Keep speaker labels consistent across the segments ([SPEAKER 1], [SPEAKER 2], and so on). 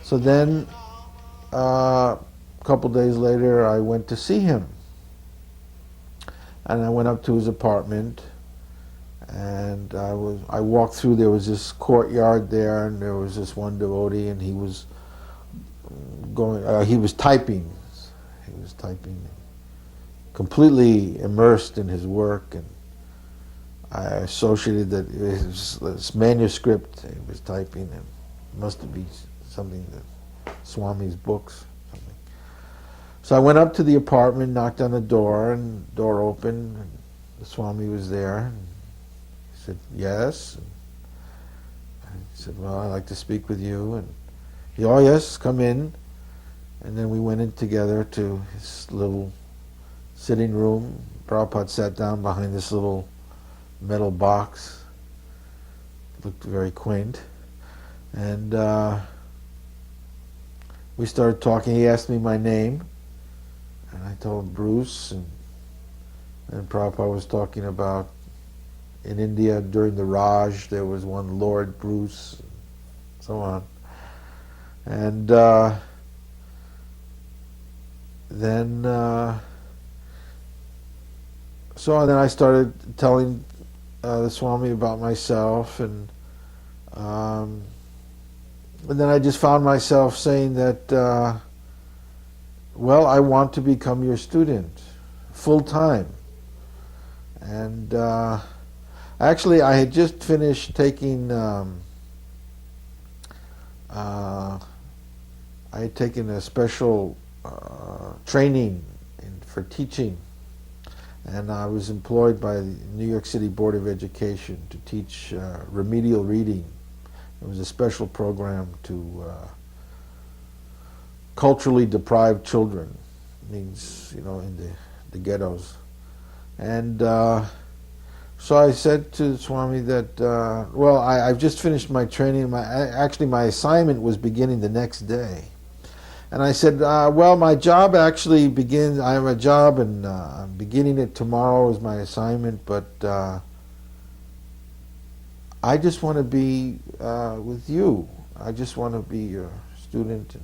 [SPEAKER 1] So then, a couple days later, I went to see him. And I went up to his apartment, and I walked through. There was this courtyard there, and there was this one devotee, and he was he was typing. He was typing, completely immersed in his work, and I associated that this manuscript he was typing, and it must be something that Swami's books. Something. So I went up to the apartment, knocked on the door, and the door opened, and the Swami was there. And he said, "Yes." And I said, "Well, I'd like to speak with you." And he, "Oh yes, come in." And then we went in together to his little sitting room. Prabhupada sat down behind this little metal box. It looked very quaint. And we started talking. He asked me my name, and I told him Bruce. And Prabhupada was talking about in India during the Raj, there was one Lord Bruce, and so on. And then then I started telling the Swami about myself, and then I just found myself saying that, well, I want to become your student, full time. And actually, I had just finished taking. I had taken a special training for teaching, and I was employed by the New York City Board of Education to teach remedial reading. It was a special program to culturally deprived children, means, in the ghettos. And so I said to Swami that, well, I've just finished my training. Actually, my assignment was beginning the next day. And I said, well, my job actually begins, I have a job, and I'm beginning it tomorrow as my assignment, but I just want to be with you. I just want to be your student. And,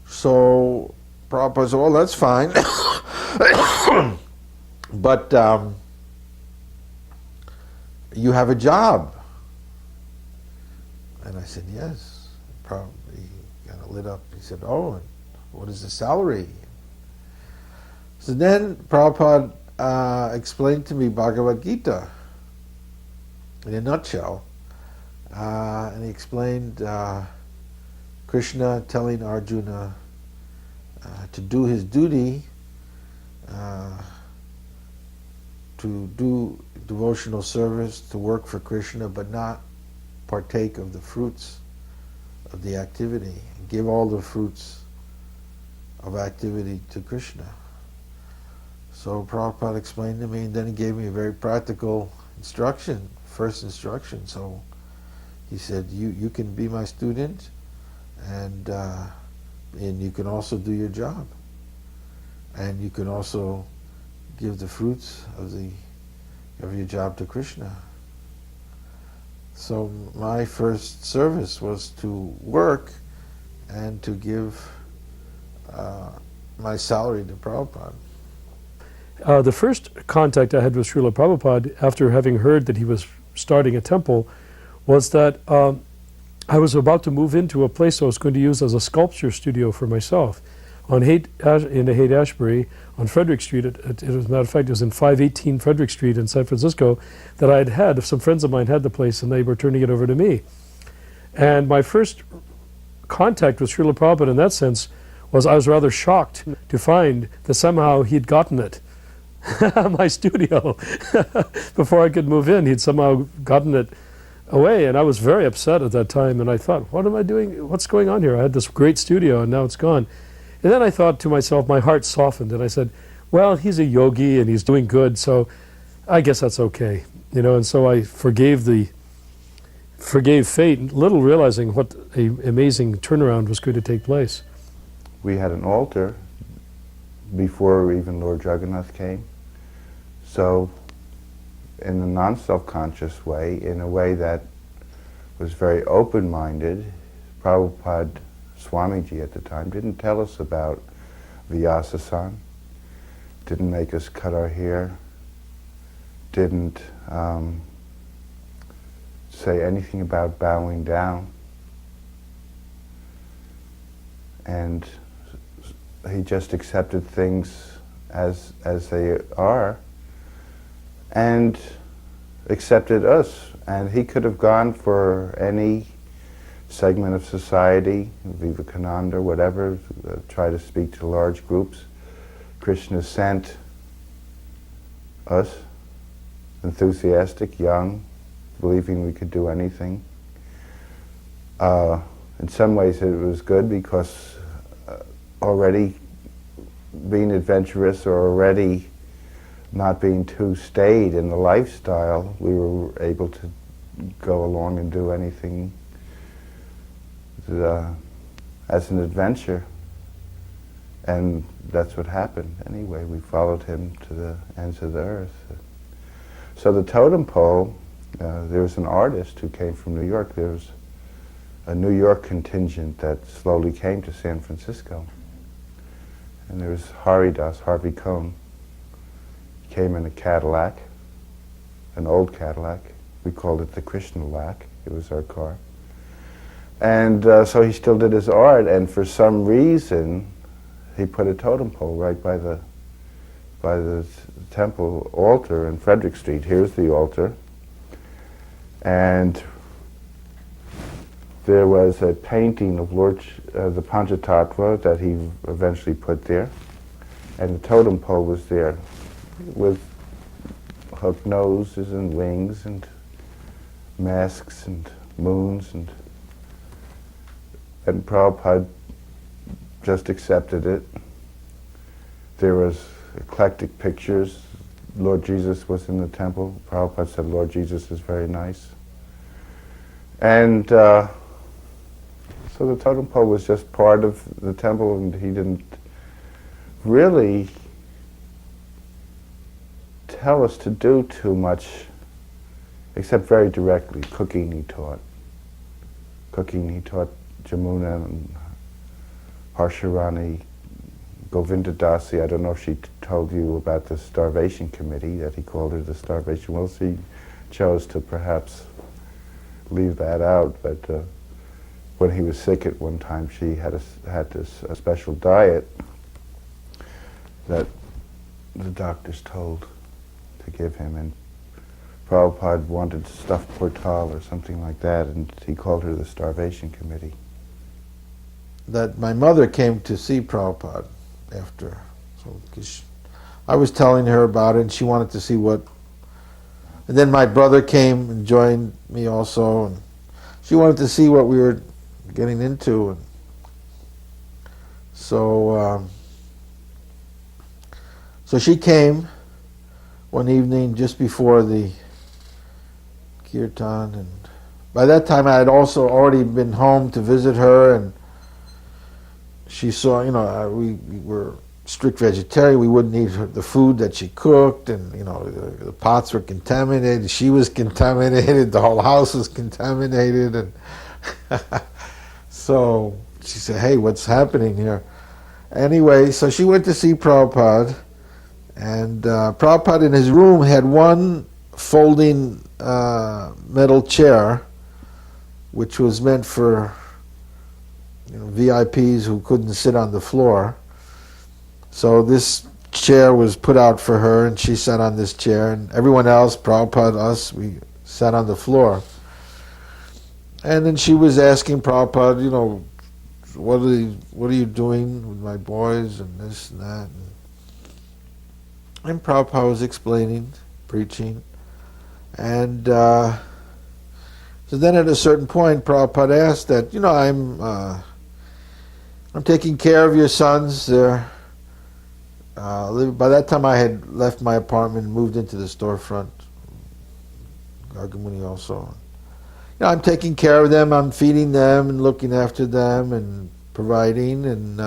[SPEAKER 1] so Prabhupada said, well, that's fine. But you have a job. And I said, yes. Probably kind of lit up. He said, oh, and what is the salary? So then Prabhupada explained to me Bhagavad Gita in a nutshell. And he explained Krishna telling Arjuna to do his duty, to do devotional service, to work for Krishna, but not partake of the fruits of the activity. Give all the fruits of activity to Krishna. So Prabhupada explained to me, and then he gave me a very practical instruction, first instruction. So he said, you can be my student, and you can also do your job, and you can also give the fruits of your job to Krishna. So my first service was to work and to give my salary to Prabhupada.
[SPEAKER 2] The first contact I had with Srila Prabhupada, after having heard that he was starting a temple, was that I was about to move into a place I was going to use as a sculpture studio for myself in the Haight-Ashbury on Frederick Street. As a matter of fact, it was in 518 Frederick Street in San Francisco that I had some friends of mine had the place, and they were turning it over to me. And my first contact with Srila Prabhupada in that sense was I was rather shocked to find that somehow he'd gotten it. My studio, before I could move in, he'd somehow gotten it away, and I was very upset at that time, and I thought, what am I doing? What's going on here? I had this great studio, and now it's gone. And then I thought to myself, my heart softened, and I said, well, he's a yogi, and he's doing good, so I guess that's okay. And so I forgave fate, little realizing what an amazing turnaround was going to take place.
[SPEAKER 3] We had an altar before even Lord Jagannath came. So in a non-self-conscious way, in a way that was very open-minded. Prabhupada, Swamiji at the time, didn't tell us about Vyasa-san, didn't make us cut our hair, didn't say anything about bowing down. And he just accepted things as they are and accepted us. And he could have gone for any segment of society, Vivekananda, whatever, try to speak to large groups. Krishna sent us, enthusiastic, young, believing we could do anything. In some ways it was good because already being adventurous or already not being too staid in the lifestyle, we were able to go along and do anything as an adventure. And that's what happened. Anyway, we followed him to the ends of the earth. So the totem pole, there was an artist who came from New York. There was a New York contingent that slowly came to San Francisco. And there was Haridas, Harvey Cohn, came in a Cadillac, an old Cadillac. We called it the Krishna-lac. It was our car. And so he still did his art, and for some reason, he put a totem pole right by the temple altar in Frederick Street. Here's the altar. And there was a painting of the Panchatattva that he eventually put there. And the totem pole was there with hooked noses and wings and masks and moons. And Prabhupada just accepted it. There was eclectic pictures. Lord Jesus was in the temple. Prabhupada said, Lord Jesus is very nice. And so the totem pole was just part of the temple, and he didn't really tell us to do too much, except very directly. Cooking he taught. Cooking he taught Jamuna and Harsharani, Govinda Dasi. I don't know if she told you about the starvation committee, that he called her the starvation. Well, she chose to perhaps leave that out, but when he was sick at one time, she had a special diet that the doctors told to give him, and Prabhupada wanted stuffed portal or something like that, and he called her the starvation committee.
[SPEAKER 1] That my mother came to see Prabhupada after, so 'cause I was telling her about it, and she wanted to see what. And then my brother came and joined me also, and she wanted to see what we were getting into. And so she came one evening just before the kirtan, and by that time I had also already been home to visit her, and she saw, we were strict vegetarian. We wouldn't eat the food that she cooked, and the pots were contaminated. She was contaminated. The whole house was contaminated, and so she said, "Hey, what's happening here?" Anyway, so she went to see Prabhupada, and Prabhupada in his room had one folding metal chair, which was meant for VIPs who couldn't sit on the floor. So this chair was put out for her, and she sat on this chair, and everyone else, Prabhupada, us, we sat on the floor. And then she was asking Prabhupada, what are you doing with my boys, and this and that. And Prabhupada was explaining, preaching. And so then at a certain point, Prabhupada asked that, I'm taking care of your sons. By that time I had left my apartment and moved into the storefront. Gargamuni also. I'm taking care of them, I'm feeding them and looking after them and providing, and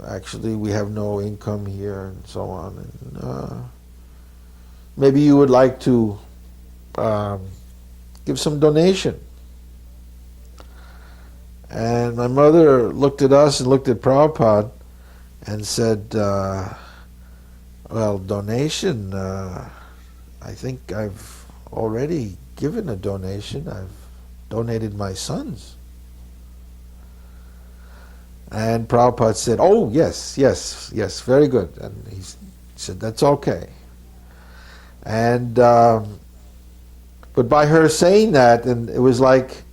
[SPEAKER 1] actually we have no income here and so on. And maybe you would like to give some donation. And my mother looked at us and looked at Prabhupada and said, well, donation, I think I've already given a donation. I've donated my sons. And Prabhupada said, oh, yes, very good. And he said, that's okay. And, but by her saying that, and it was like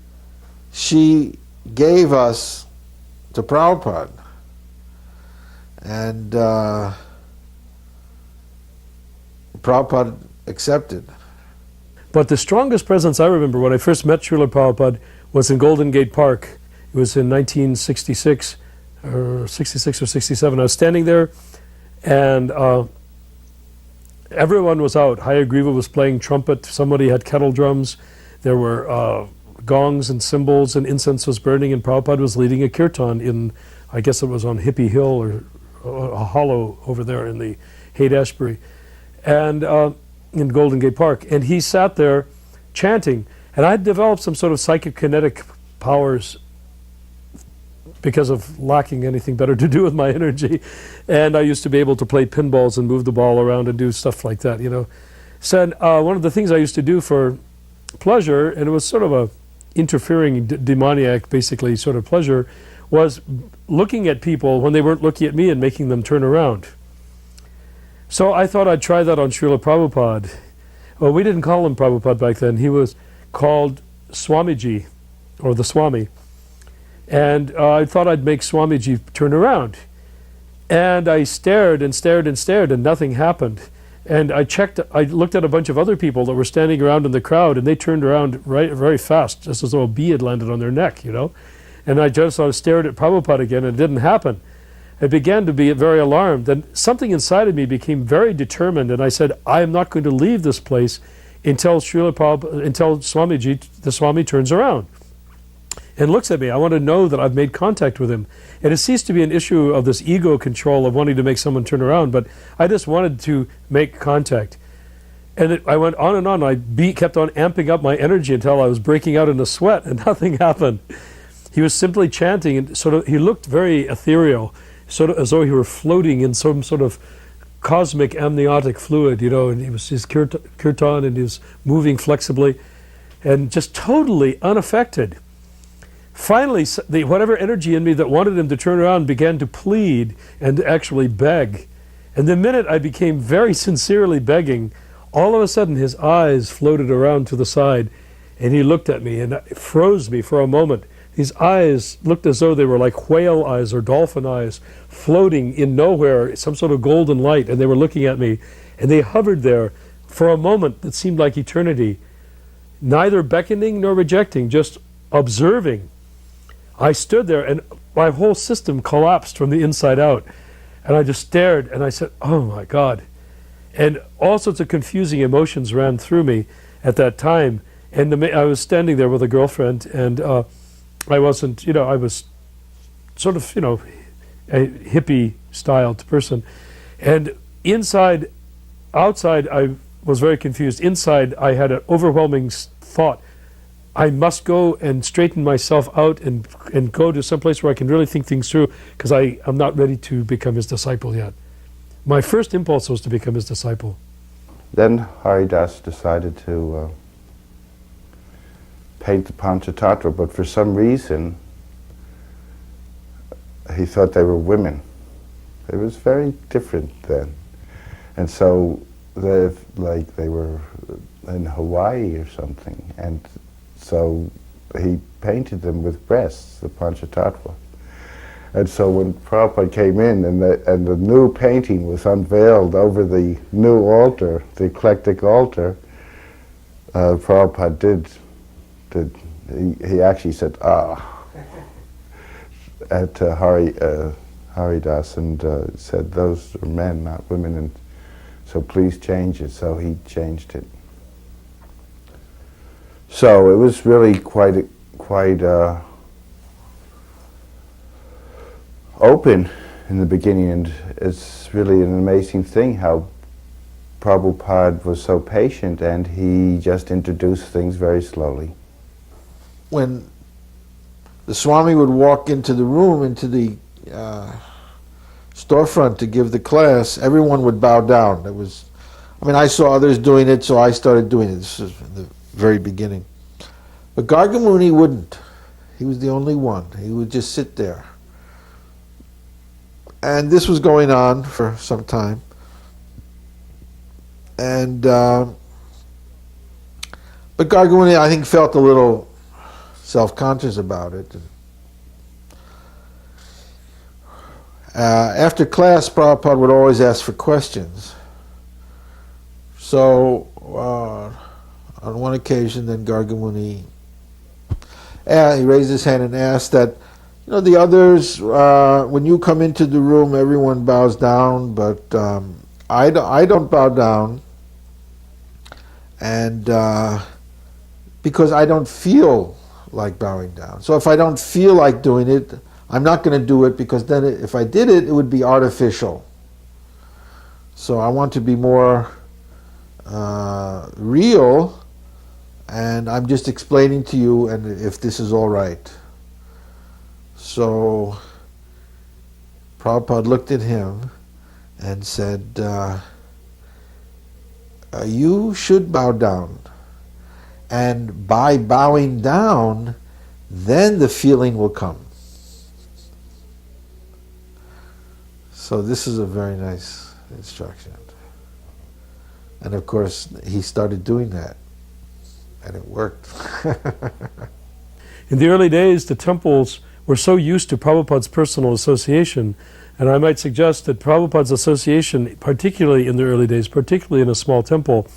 [SPEAKER 1] she gave us to Prabhupada. And Prabhupada accepted.
[SPEAKER 2] But the strongest presence I remember when I first met Srila Prabhupada was in Golden Gate Park. It was in 1966 or 66 or 67. I was standing there and everyone was out. Hayagriva was playing trumpet. Somebody had kettle drums. There were gongs and cymbals and incense was burning, and Prabhupada was leading a kirtan in, I guess it was on Hippie Hill or a hollow over there in the Haight-Ashbury, and in Golden Gate Park. And he sat there chanting, and I had developed some sort of psychic kinetic powers because of lacking anything better to do with my energy. And I used to be able to play pinballs and move the ball around and do stuff like that, you know. So one of the things I used to do for pleasure, and it was sort of a interfering demoniac basically sort of pleasure, was looking at people when they weren't looking at me and making them turn around. So I thought I'd try that on Srila Prabhupada. Well, we didn't call him Prabhupada back then. He was called Swamiji, or the Swami. And I thought I'd make Swamiji turn around. And I stared and stared and stared, and nothing happened. And I looked at a bunch of other people that were standing around in the crowd, and they turned around very fast, just as though a bee had landed on their neck, you know. And I just sort of stared at Prabhupada again, and it didn't happen. I began to be very alarmed, and something inside of me became very determined, and I said, I am not going to leave this place until Swamiji, the Swami, turns around and looks at me. I want to know that I've made contact with him. And it ceased to be an issue of this ego control of wanting to make someone turn around, but I just wanted to make contact. And I went on and on. I kept on amping up my energy until I was breaking out in a sweat, and nothing happened. He was simply chanting, and sort of, he looked very ethereal, sort of as though he were floating in some sort of cosmic amniotic fluid, you know, and he was his kirtan, and he was moving flexibly and just totally unaffected. Finally, whatever energy in me that wanted him to turn around began to plead and actually beg. And the minute I became very sincerely begging, all of a sudden his eyes floated around to the side, and he looked at me, and it froze me for a moment. His eyes looked as though they were like whale eyes or dolphin eyes, floating in nowhere, some sort of golden light, and they were looking at me, and they hovered there for a moment that seemed like eternity, neither beckoning nor rejecting, just observing. I stood there, and my whole system collapsed from the inside out, and I just stared, and I said, oh my God. And all sorts of confusing emotions ran through me at that time, and I was standing there with a girlfriend, and I wasn't, you know, I was sort of, you know, a hippie-styled person. And outside, I was very confused. Inside, I had an overwhelming thought. I must go and straighten myself out and go to some place where I can really think things through, because I'm not ready to become his disciple yet. My first impulse was to become his disciple.
[SPEAKER 3] Then Haridas decided to paint the Panchatattva, but for some reason he thought they were women. It was very different then. And so they were in Hawaii or something, and so he painted them with breasts, the Panchatattva. And so when Prabhupada came in and the new painting was unveiled over the new altar, the eclectic altar, Prabhupada he actually said, at Haridas, and said, those are men, not women, and so please change it. So he changed it. So it was really quite open in the beginning, and it's really an amazing thing how Prabhupada was so patient, and he just introduced things very slowly.
[SPEAKER 1] When the Swami would walk into the room, into the storefront to give the class, everyone would bow down. I saw others doing it, so I started doing it. This was in the very beginning. But Gargamuni wouldn't. He was the only one. He would just sit there. And this was going on for some time. And but Gargamuni, I think, felt a little self-conscious about it. After class, Prabhupada would always ask for questions. So on one occasion, then Gargamuni, he raised his hand and asked that, the others, when you come into the room, everyone bows down, but I don't bow down, and because I don't feel like bowing down. So if I don't feel like doing it, I'm not going to do it, because then if I did it, it would be artificial. So I want to be more real, and I'm just explaining to you, and if this is all right. So Prabhupada looked at him and said, you should bow down. And by bowing down, then the feeling will come. So this is a very nice instruction. And of course, he started doing that. And it worked.
[SPEAKER 2] In the early days, the temples were so used to Prabhupada's personal association, and I might suggest that Prabhupada's association, particularly in the early days, particularly in a small temple,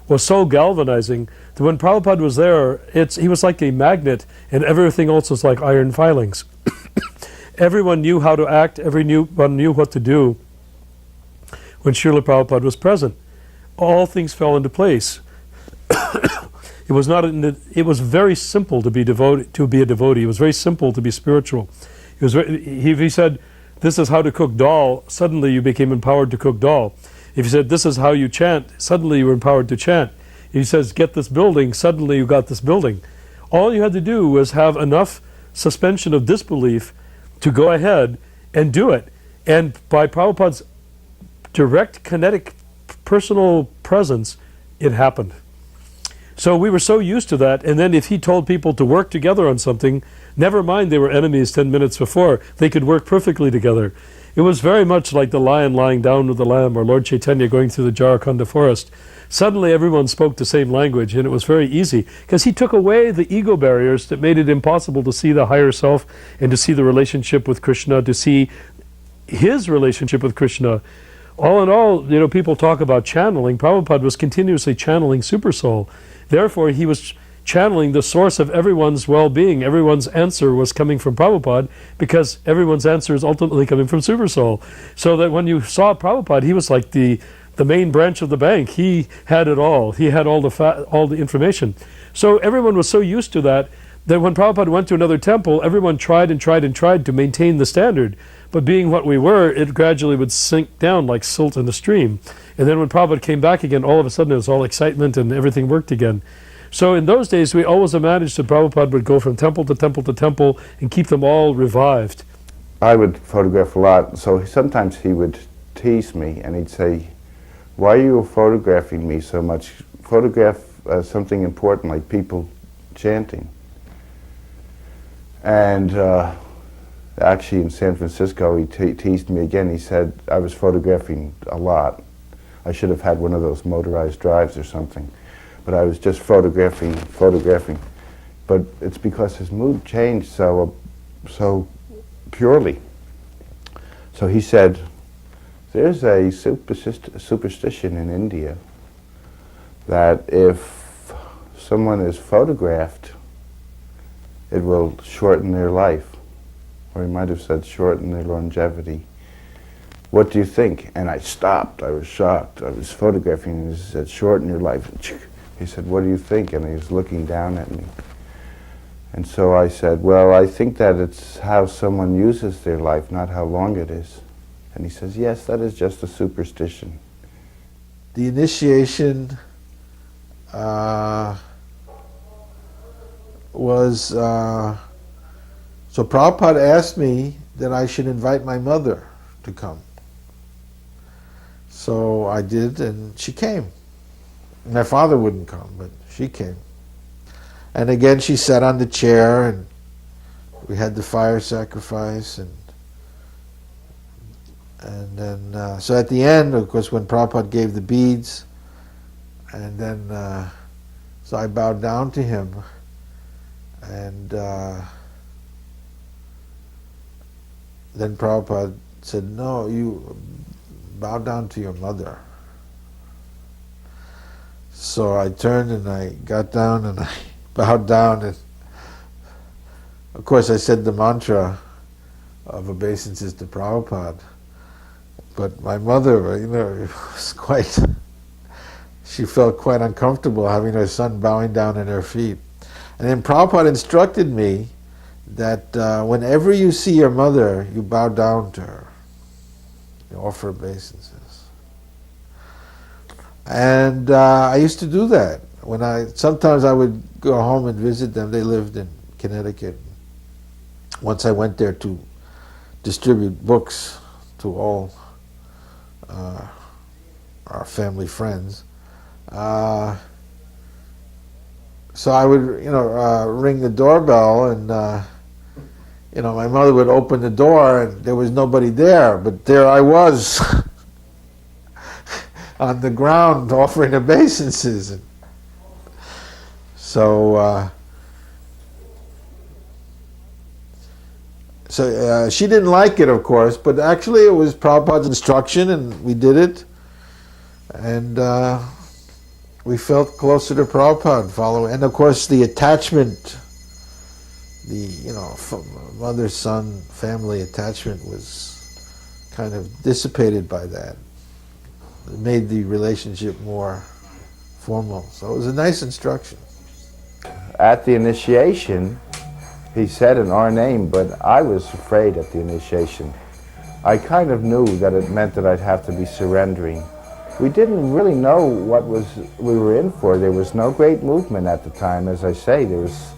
[SPEAKER 2] was so galvanizing that when Prabhupada was there, he was like a magnet, and everything else was like iron filings. Everyone knew how to act, everyone knew what to do when Srila Prabhupada was present. All things fell into place. It was very simple to be a devotee. It was very simple to be spiritual. If he said, this is how to cook dal, suddenly you became empowered to cook dal. If he said, this is how you chant, suddenly you were empowered to chant. If he says, get this building, suddenly you got this building. All you had to do was have enough suspension of disbelief to go ahead and do it. And by Prabhupada's direct kinetic personal presence, it happened. So we were so used to that, and then if he told people to work together on something, never mind they were enemies 10 minutes before, they could work perfectly together. It was very much like the lion lying down with the lamb, or Lord Chaitanya going through the Jharikhanda forest. Suddenly everyone spoke the same language, and it was very easy, because he took away the ego barriers that made it impossible to see the higher self, and to see the relationship with Krishna, to see his relationship with Krishna. All in all, people talk about channeling. Prabhupada was continuously channeling Super Soul. Therefore, he was channeling the source of everyone's well-being. Everyone's answer was coming from Prabhupada, because everyone's answer is ultimately coming from Super Soul. So that when you saw Prabhupada, he was like the main branch of the bank. He had it all. He had all the information. So everyone was so used to that when Prabhupada went to another temple, everyone tried and tried and tried to maintain the standard. But being what we were, it gradually would sink down like silt in the stream. And then when Prabhupada came back again, all of a sudden it was all excitement and everything worked again. So in those days, we always managed that Prabhupada would go from temple to temple to temple and keep them all revived.
[SPEAKER 3] I would photograph a lot, so sometimes he would tease me and he'd say, why are you photographing me so much? Photograph something important like people chanting. And actually in San Francisco, he teased me again. He said I was photographing a lot. I should have had one of those motorized drives or something. But I was just photographing. But it's because his mood changed so purely. So he said, there's a superstition in India that if someone is photographed, it will shorten their life. Or he might have said shorten their longevity. What do you think? And I stopped. I was shocked. I was photographing and he said, shorten your life. He said, what do you think? And he was looking down at me. And so I said, well, I think that it's how someone uses their life, not how long it is. And he says, yes, that is just a superstition.
[SPEAKER 1] the initiation was, so Prabhupada asked me that I should invite my mother to come. So I did, and she came. My father wouldn't come, but she came. And again, she sat on the chair, and we had the fire sacrifice, and then, so at the end, of course, when Prabhupada gave the beads, and then, so I bowed down to him, and then Prabhupada said, no, you bow down to your mother. So I turned and I got down and I bowed down, and of course I said the mantra of obeisances to Prabhupada. But my mother, was quite, she felt quite uncomfortable having her son bowing down at her feet. And then Prabhupada instructed me that whenever you see your mother, you bow down to her. You offer obeisances. And I used to do that. Sometimes I would go home and visit them. They lived in Connecticut. Once I went there to distribute books to all our family friends. So I would, ring the doorbell, and my mother would open the door, and there was nobody there, but there I was on the ground offering obeisances. And so she didn't like it, of course, but actually it was Prabhupada's instruction, and we did it, and we felt closer to Prabhupada following. And of course the attachment, mother-son family attachment was kind of dissipated by that. It made the relationship more formal. So it was a nice instruction.
[SPEAKER 3] At the initiation, he said in our name, but I was afraid at the initiation. I kind of knew that it meant that I'd have to be surrendering. We didn't really know what we were in for. There was no great movement at the time. As I say, there was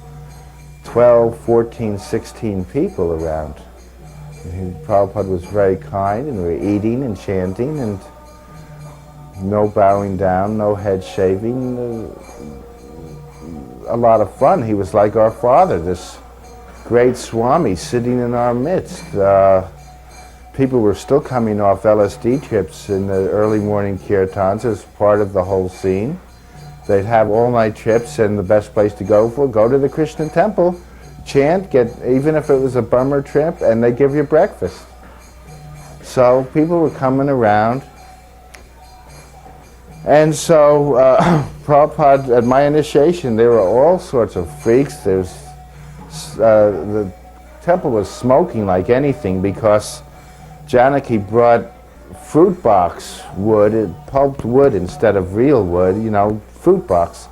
[SPEAKER 3] 12, 14, 16 people around. Prabhupada was very kind, and we were eating and chanting, and no bowing down, no head shaving. A lot of fun. He was like our father, this great Swami sitting in our midst. People were still coming off LSD trips in the early morning kirtans as part of the whole scene. They'd have all-night trips, and the best place to go to the Krishna temple, chant, even if it was a bummer trip, and they'd give you breakfast. So people were coming around. And so Prabhupada, at my initiation, there were all sorts of freaks. The temple was smoking like anything because Janaki brought fruit box wood, pulped wood instead of real wood, fruit box.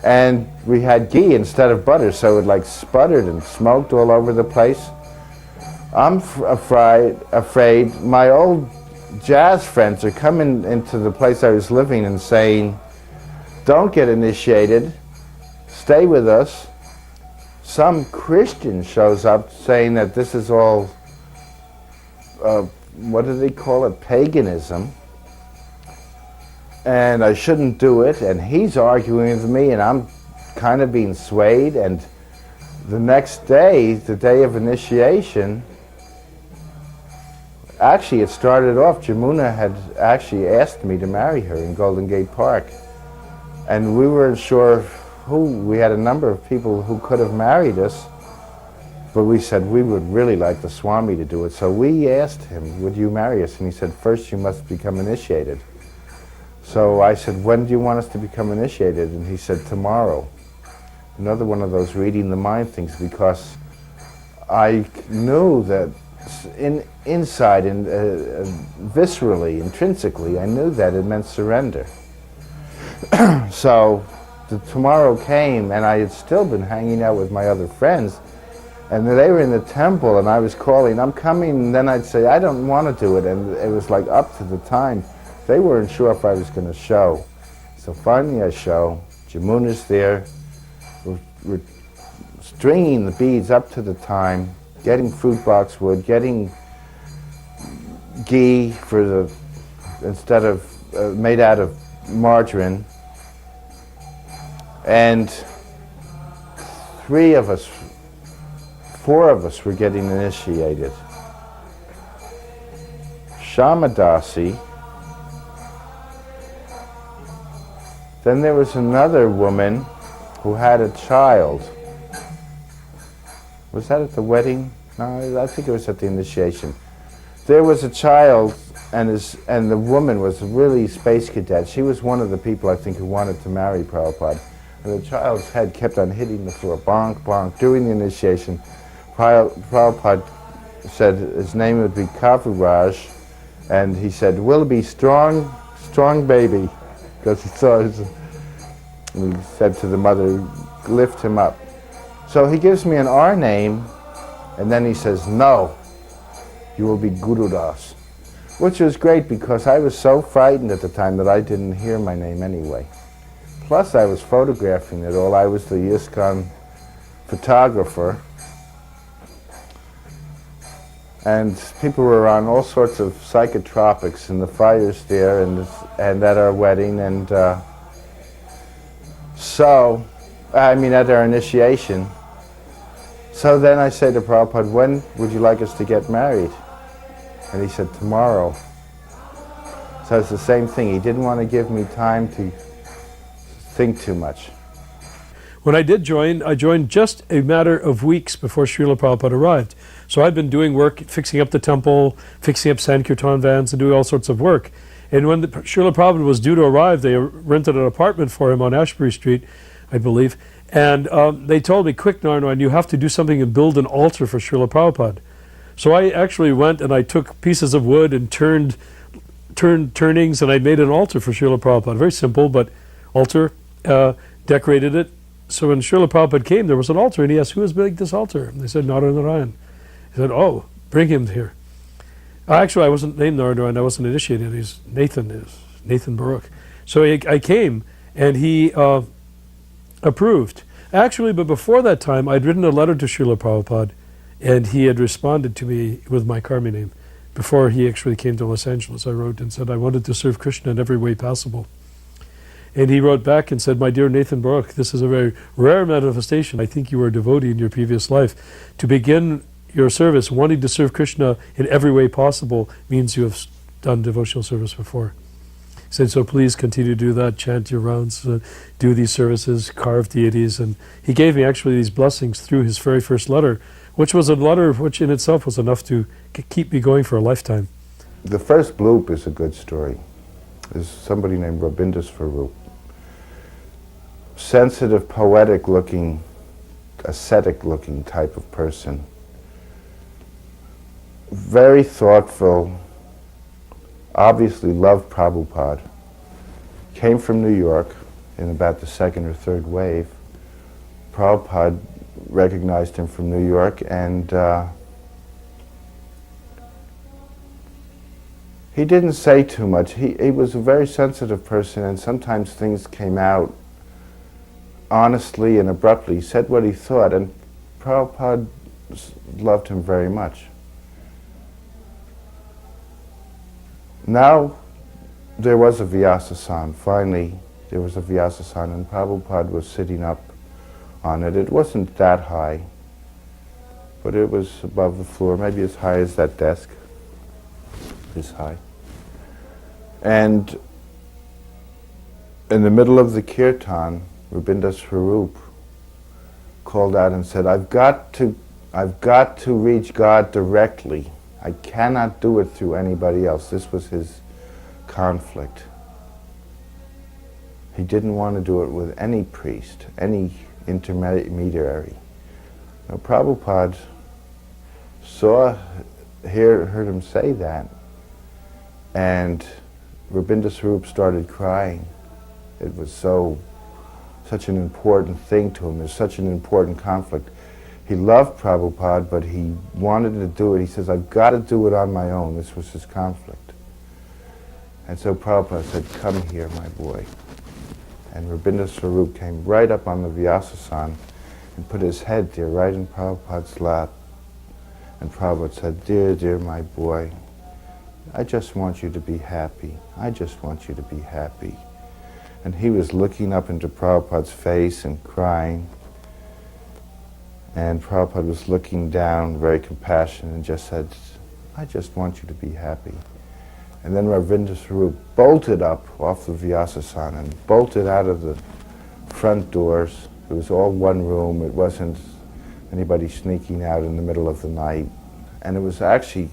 [SPEAKER 3] And we had ghee instead of butter, so it sputtered and smoked all over the place. I'm afraid my old jazz friends are coming into the place I was living and saying, don't get initiated, stay with us. Some Christian shows up saying that this is all, what do they call it, paganism, and I shouldn't do it, and he's arguing with me, and I'm kind of being swayed. And the next day, the day of initiation, actually it started off, Jamuna had actually asked me to marry her in Golden Gate Park, and we weren't sure we had a number of people who could have married us, but we said we would really like the Swami to do it. So we asked him, would you marry us? And he said, first you must become initiated. So I said, when do you want us to become initiated? And he said, tomorrow. Another one of those reading the mind things, because I knew that inside and viscerally, intrinsically, I knew that it meant surrender. So the tomorrow came, and I had still been hanging out with my other friends, and they were in the temple, and I was calling, I'm coming, and then I'd say, I don't want to do it, and it was up to the time. They weren't sure if I was going to show. So finally I show. Jamuna's there. We're stringing the beads up to the time, getting fruit box wood, getting ghee for the, instead of, made out of margarine. And 4 of us were getting initiated. Shamadasi. Then there was another woman who had a child. Was that at the wedding? No, I think it was at the initiation. There was a child, and the woman was a really space cadet. She was one of the people, I think, who wanted to marry Prabhupada. And the child's head kept on hitting the floor, bonk, bonk, during the initiation. Prabhupada said his name would be Kaviraj, and he said, "Will be strong, strong baby," because he saw his, and he said to the mother, "Lift him up." So he gives me an R name, and then he says, "No, you will be Gurudas," which was great because I was so frightened at the time that I didn't hear my name anyway. Plus I was photographing it all. I was the ISKCON photographer. And people were on all sorts of psychotropics, and the fires there, and at our wedding, and at our initiation. So then I said to Prabhupada, "When would you like us to get married?" And he said, "Tomorrow." So it's the same thing. He didn't want to give me time to think too much.
[SPEAKER 2] When I did join, I joined just a matter of weeks before Srila Prabhupada arrived. So I'd been doing work, fixing up the temple, fixing up Sankirtan vans, and doing all sorts of work. And when Srila Prabhupada was due to arrive, they rented an apartment for him on Ashbury Street, I believe. And they told me, "Quick, Narayana, you have to do something and build an altar for Srila Prabhupada." So I actually went and I took pieces of wood and turned turnings, and I made an altar for Srila Prabhupada. Very simple, but altar, decorated it. So when Srila Prabhupada came, there was an altar, and he asked, "Who has made this altar?" And they said, "Narayana." He said, "Oh, bring him here." Actually, I wasn't named Narayana, I wasn't initiated. He's Nathan Baruch. So I came, and he approved. Actually, but before that time, I'd written a letter to Srila Prabhupada, and he had responded to me with my Karmi name. Before he actually came to Los Angeles, I wrote and said I wanted to serve Krishna in every way possible. And he wrote back and said, "My dear Nathan Baruch, this is a very rare manifestation. I think you were a devotee in your previous life. To begin your service wanting to serve Krishna in every way possible means you have done devotional service before." He said, "So please continue to do that, chant your rounds, do these services, carve deities." And he gave me actually these blessings through his very first letter, which was a letter which in itself was enough to keep me going for a lifetime.
[SPEAKER 3] The first bloop is a good story. There's somebody named Rabindasvarup. Sensitive, poetic-looking, ascetic-looking type of person. Very thoughtful, obviously loved Prabhupada. Came from New York in about the second or third wave. Prabhupada recognized him from New York, and he didn't say too much. He was a very sensitive person, and sometimes things came out honestly and abruptly. He said what he thought, and Prabhupada loved him very much. Now, there was a Vyasasan. Finally, there was a Vyasasan, and Prabhupada was sitting up on it. It wasn't that high, but it was above the floor, maybe as high as that desk, this high. And in the middle of the kirtan, Rabindasvarup called out and said, I've got to reach God directly. I cannot do it through anybody else." This was his conflict. He didn't want to do it with any priest, any intermediary. Now, Prabhupada heard him say that, and Rabindasvarup started crying. It was such an important thing to him. It was such an important conflict. He loved Prabhupada, but he wanted to do it. He says, I've got to do it on my own. This was his conflict. And so Prabhupada said, "Come here, my boy." And Rabindranath Swarup came right up on the Vyasasana and put his head there right in Prabhupada's lap. And Prabhupada said, "Dear, dear my boy, I just want you to be happy. I just want you to be happy." And he was looking up into Prabhupada's face and crying. And Prabhupada was looking down, very compassionate, and just said, "I just want you to be happy." And then Ravindra Swarup bolted up off the Vyasasana and bolted out of the front doors. It was all one room. It wasn't anybody sneaking out in the middle of the night. And it was actually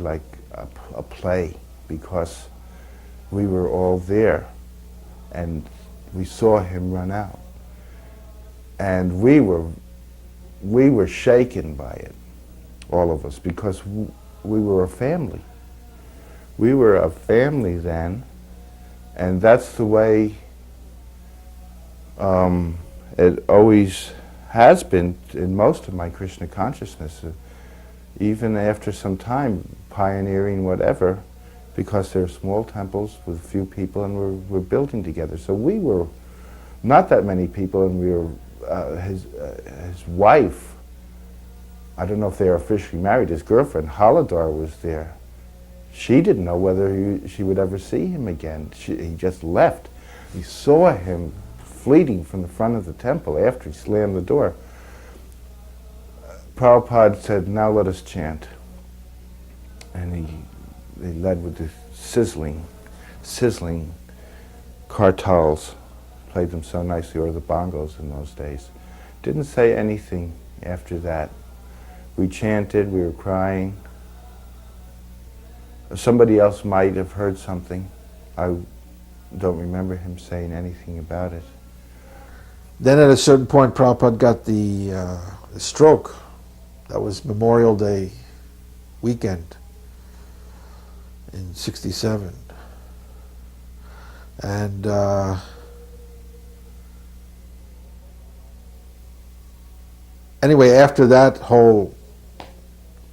[SPEAKER 3] like a play, because we were all there and we saw him run out. And we were shaken by it, all of us, because we were a family. We were a family then, and that's the way it always has been in most of my Krishna consciousness, even after some time pioneering whatever, because there are small temples with a few people and we're building together. So we were not that many people, and we were his wife, I don't know if they are officially married, his girlfriend, Haladar, was there. She didn't know whether she would ever see him again. He just left. We saw him fleeting from the front of the temple after he slammed the door. Prabhupada said, "Now let us chant." And he led with the sizzling kartals, played them so nicely, or the bongos in those days. Didn't say anything after that. We chanted, we were crying. Somebody else might have heard something. I don't remember him saying anything about it.
[SPEAKER 1] Then at a certain point, Prabhupada got the stroke. That was Memorial Day weekend in '67. And anyway, after that whole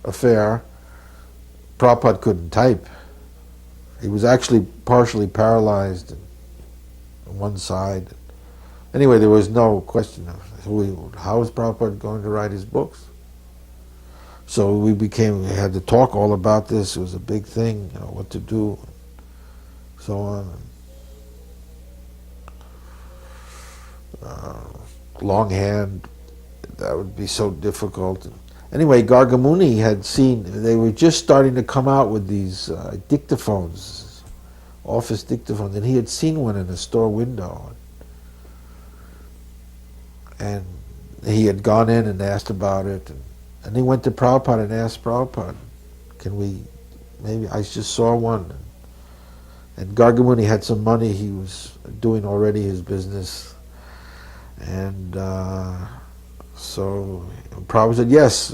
[SPEAKER 1] affair, Prabhupada couldn't type. He was actually partially paralyzed on one side. Anyway, there was no question of how is Prabhupada going to write his books. So we had to talk all about this. It was a big thing, what to do, and so on. Longhand, that would be so difficult. Anyway, Gargamuni had seen, they were just starting to come out with these dictaphones, office dictaphones, and he had seen one in a store window. And he had gone in and asked about it. And he went to Prabhupada and asked Prabhupada, I just saw one. And Gargamuni had some money, he was doing already his business. And so Prabhupada said, "Yes,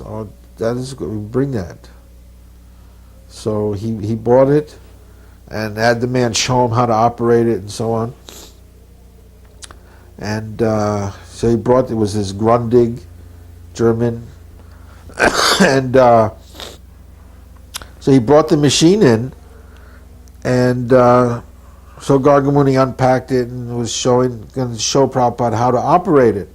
[SPEAKER 1] that is good, bring that." So he bought it and had the man show him how to operate it and so on. And so he brought, it was his Grundig, German. And so he brought the machine in, and so Gargamuni unpacked it and was going to show Prabhupada how to operate it.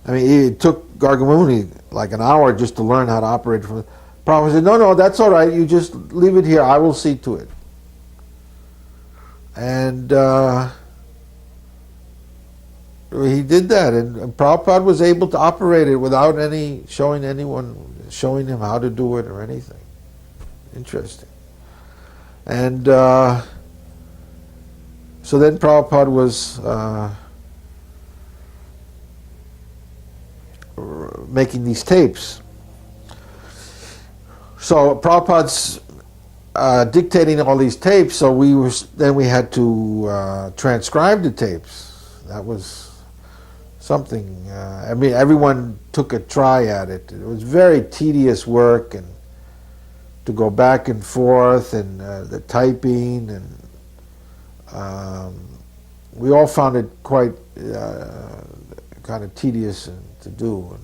[SPEAKER 1] I mean, it took Gargamuni like an hour just to learn how to operate it. Prabhupada said, no, that's all right, you just leave it here, I will see to it. And he did that, and Prabhupada was able to operate it without showing him how to do it or anything. Interesting. And so then Prabhupada was making these tapes. So Prabhupada's dictating all these tapes, so we had to transcribe the tapes. That was something. I mean, everyone took a try at it. It was very tedious work, and to go back and forth, and the typing, and we all found it quite kind of tedious to do. And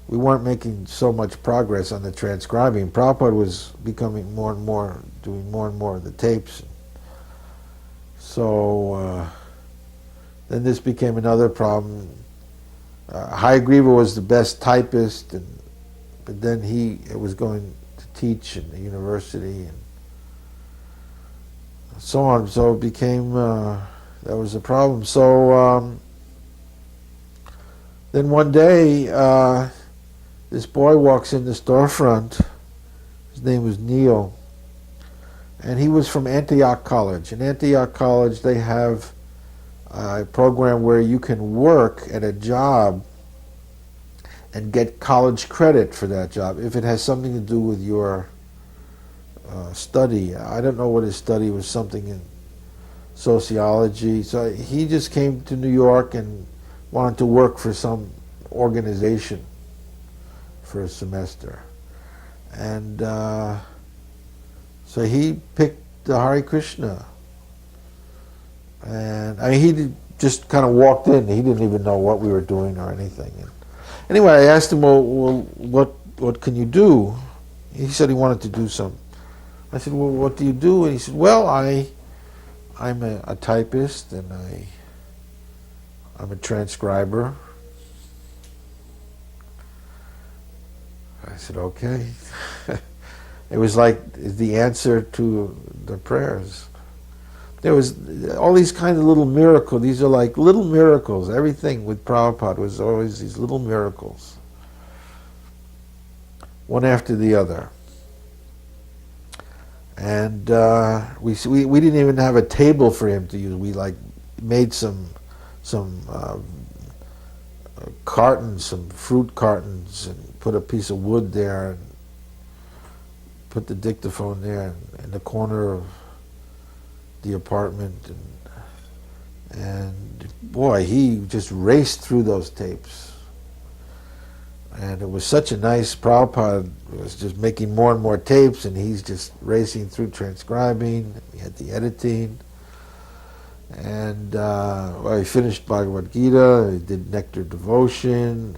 [SPEAKER 1] we weren't making so much progress on the transcribing. Prabhupada was becoming more and more, doing more and more of the tapes. So then this became another problem. Hayagriva was the best typist, but then he was going to teach in the university and so on. So it became, that was a problem. So then one day, this boy walks in the storefront. His name was Neil. And he was from Antioch College. In Antioch College, they have a program where you can work at a job and get college credit for that job if it has something to do with your study. I don't know what his study was, something in sociology. So he just came to New York and wanted to work for some organization for a semester. And so he picked the Hare Krishna. And I mean, he just kind of walked in. He didn't even know what we were doing or anything. And anyway, I asked him, well, what can you do? He said he wanted to do some. I said, well, what do you do? And he said, well, I'm a typist and I'm a transcriber. I said, okay. It was like the answer to the prayers. There was all these kinds of little miracles. These are like little miracles. Everything with Prabhupada was always these little miracles, one after the other. And we didn't even have a table for him to use. We like made some cartons, some fruit cartons, and put a piece of wood there, and put the dictaphone there in the corner of the apartment, and boy, he just raced through those tapes. And it was such a nice, Prabhupada was just making more and more tapes, and he's just racing through transcribing. We had the editing. And he finished Bhagavad Gita, he did Nectar Devotion,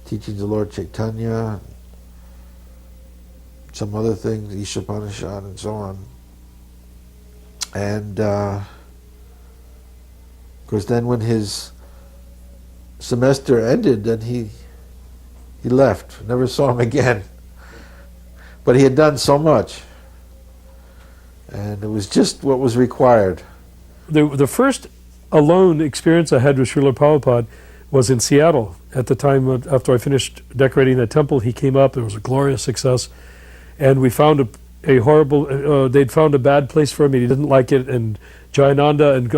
[SPEAKER 1] Teachings of Lord Chaitanya, some other things, Ishopanishad and so on. And of course then when his semester ended, then he left, never saw him again. But he had done so much. And it was just what was required.
[SPEAKER 2] The first alone experience I had with Srila Prabhupada was in Seattle. At the time after I finished decorating that temple, he came up. It was a glorious success. And we found a horrible, they'd found a bad place for him. He didn't like it. And Jayananda and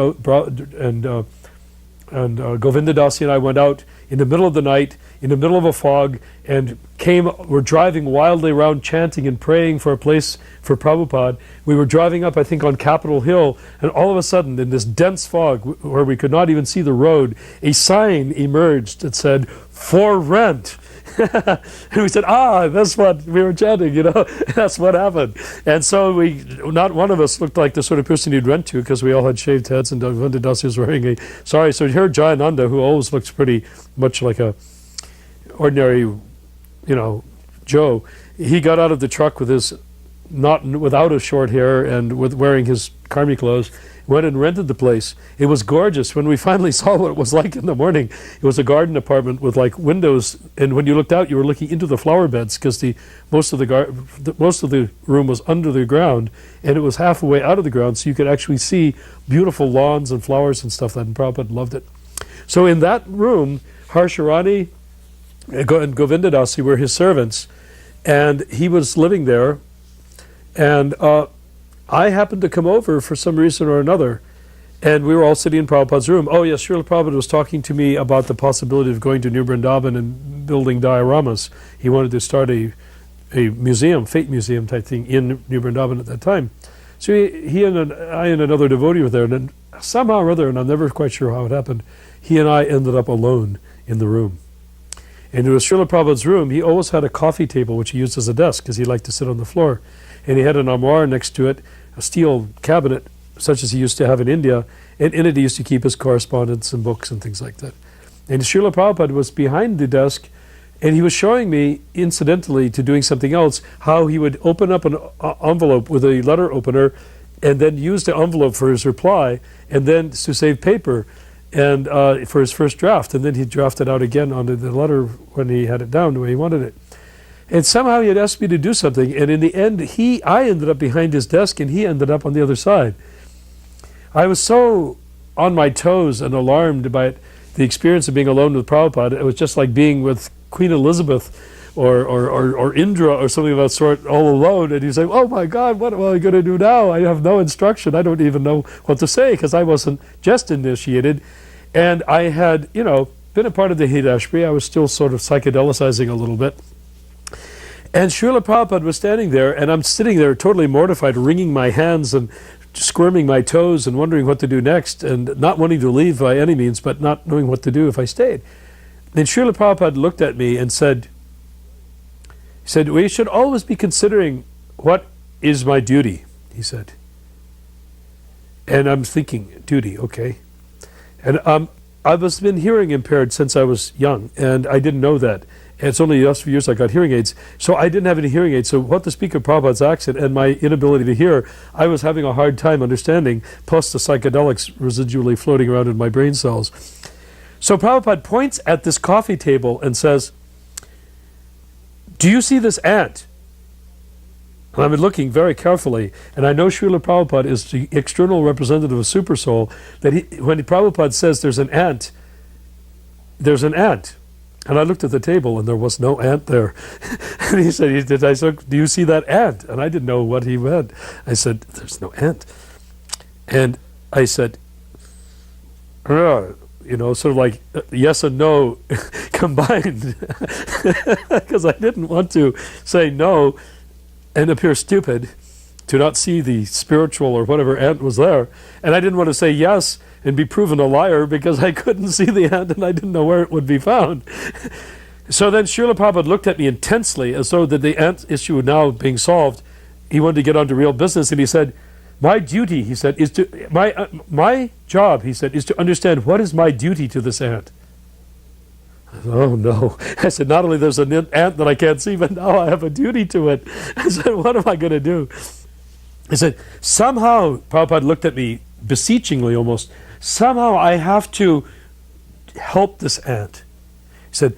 [SPEAKER 2] Govinda Dasi and I went out in the middle of the night, in the middle of a fog, and were driving wildly around chanting and praying for a place for Prabhupada. We were driving up, I think, on Capitol Hill, and all of a sudden, in this dense fog, where we could not even see the road, a sign emerged that said, "For rent." And we said, that's what we were chanting, that's what happened. And so not one of us looked like the sort of person you'd rent to, because we all had shaved heads, and Govinda Dasi was wearing so here Jayananda, who always looks pretty much like a ordinary, Joe, he got out of the truck with without his short hair and wearing his karmi clothes, went and rented the place. It was gorgeous. When we finally saw what it was like in the morning, it was a garden apartment with like windows, and when you looked out, you were looking into the flower beds, because most of the room was under the ground, and it was halfway out of the ground, so you could actually see beautiful lawns and flowers and stuff. And Prabhupada loved it. So in that room, Harsharani and Govinda Dasi were his servants, and he was living there, and I happened to come over for some reason or another, and we were all sitting in Prabhupada's room. Oh yes, Srila Prabhupada was talking to me about the possibility of going to New Vrindavan and building dioramas. He wanted to start a museum, fate museum type thing in New Vrindavan at that time. So he and I and another devotee were there, and then somehow or other, and I'm never quite sure how it happened, he and I ended up alone in the room. And it was Srila Prabhupada's room. He always had a coffee table, which he used as a desk, because he liked to sit on the floor. And he had an armoire next to it, a steel cabinet, such as he used to have in India, and in it he used to keep his correspondence and books and things like that. And Srila Prabhupada was behind the desk, and he was showing me, incidentally to doing something else, how he would open up an envelope with a letter opener and then use the envelope for his reply, and then to save paper and for his first draft. And then he'd draft it out again onto the letter when he had it down the way he wanted it. And somehow he had asked me to do something, and in the end, I ended up behind his desk, and he ended up on the other side. I was so on my toes and alarmed by the experience of being alone with Prabhupada. It was just like being with Queen Elizabeth or Indra or something of that sort, all alone. And you say, oh my God, what am I going to do now? I have no instruction. I don't even know what to say, because I wasn't just initiated. And I had, been a part of the Hridayashri. I was still sort of psychedelicizing a little bit. And Srila Prabhupada was standing there, and I'm sitting there totally mortified, wringing my hands and squirming my toes and wondering what to do next, and not wanting to leave by any means, but not knowing what to do if I stayed. Then Srila Prabhupada looked at me and said, we should always be considering what is my duty, he said. And I'm thinking, duty, okay. And I was been hearing impaired since I was young, and I didn't know that. And it's only the last few years I got hearing aids. So I didn't have any hearing aids. So what to speak of Prabhupada's accent and my inability to hear, I was having a hard time understanding, plus the psychedelics residually floating around in my brain cells. So Prabhupada points at this coffee table and says, do you see this ant? And I'm looking very carefully, and I know Srila Prabhupada is the external representative of Super Soul, that when Prabhupada says there's an ant, there's an ant. And I looked at the table, and there was no ant there. And I said, do you see that ant? And I didn't know what he meant. I said, there's no ant. And I said, sort of like yes and no combined. Because I didn't want to say no and appear stupid to not see the spiritual or whatever ant was there. And I didn't want to say yes and be proven a liar because I couldn't see the ant and I didn't know where it would be found. So then Srila Prabhupada looked at me intensely as though that the ant issue now being solved, he wanted to get on to real business, and he said, my duty, he said, is to, my job, he said, is to understand what is my duty to this ant. I said, oh no. I said, not only there's an ant that I can't see, but now I have a duty to it. I said, what am I going to do? I said, somehow, Prabhupada looked at me beseechingly almost, somehow I have to help this ant. He said,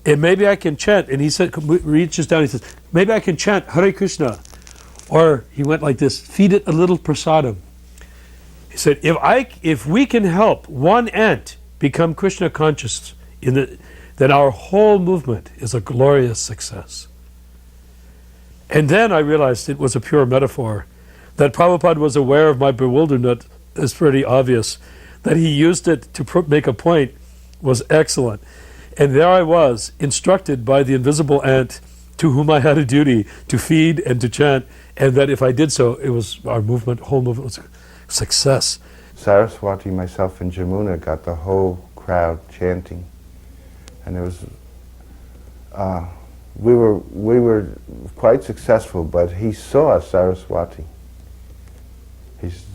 [SPEAKER 2] and maybe I can chant, and he said, reaches down, he says, maybe I can chant Hare Krishna. Or he went like this, feed it a little prasadam. He said, if we can help one ant become Krishna conscious, then our whole movement is a glorious success. And then I realized it was a pure metaphor. That Prabhupada was aware of my bewilderment is pretty obvious. That he used it to make a point was excellent. And there I was, instructed by the invisible ant to whom I had a duty to feed and to chant, and that if I did so, it was our movement, whole movement was a success.
[SPEAKER 3] Saraswati, myself, and Jamuna got the whole crowd chanting. And it was, we were quite successful, but he saw Saraswati.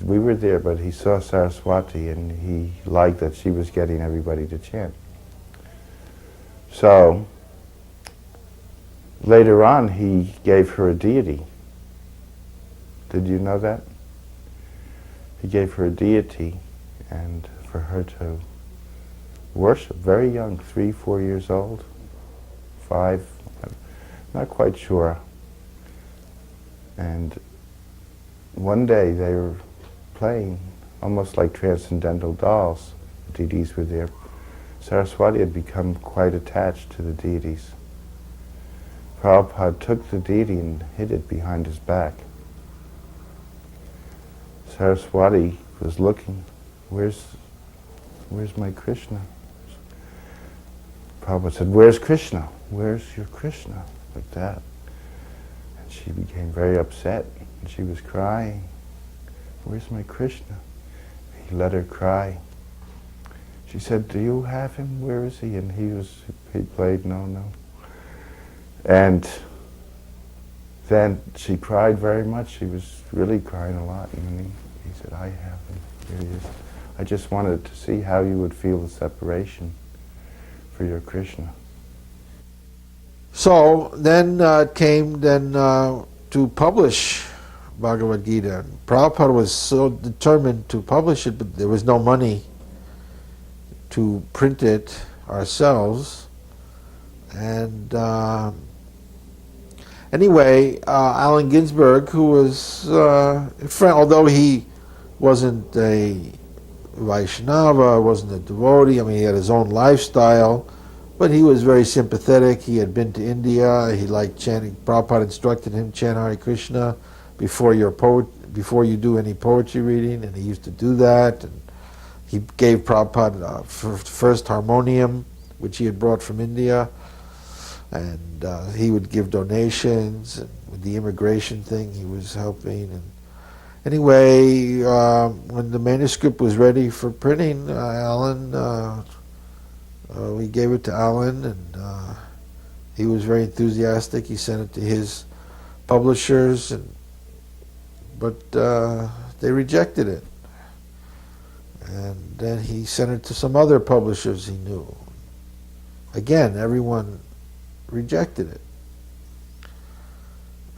[SPEAKER 3] We were there, but he saw Saraswati, and he liked that she was getting everybody to chant. So, later on, he gave her a deity. Did you know that? He gave her a deity, and for her to worship, very young, 3, 4 years old, 5, not quite sure. And one day they were playing almost like transcendental dolls. The deities were there. Saraswati had become quite attached to the deities. Prabhupada took the deity and hid it behind his back. Saraswati was looking, where's my Krishna? Prabhupada said, where's Krishna? Where's your Krishna? Like that. And she became very upset, and she was crying. Where's my Krishna? He let her cry. She said, do you have him? Where is he? And he played, no. And then she cried very much. She was really crying a lot. And he said, I have him. Here he is. I just wanted to see how you would feel the separation. for your Krishna.
[SPEAKER 1] So then it came then to publish Bhagavad Gita. Prabhupada was so determined to publish it, but there was no money to print it ourselves. And anyway, Allen Ginsberg, who was a friend, although he wasn't a Vaishnava, wasn't a devotee, I mean, he had his own lifestyle, but he was very sympathetic. He had been to India. He liked chanting. Prabhupada instructed him, chant Hare Krishna before you do any poetry reading, and he used to do that. And he gave Prabhupada first harmonium, which he had brought from India, and he would give donations. And with the immigration thing, he was helping. And anyway, when the manuscript was ready for printing, we gave it to Alan, and he was very enthusiastic. He sent it to his publishers, but they rejected it. And then he sent it to some other publishers he knew. Again, everyone rejected it.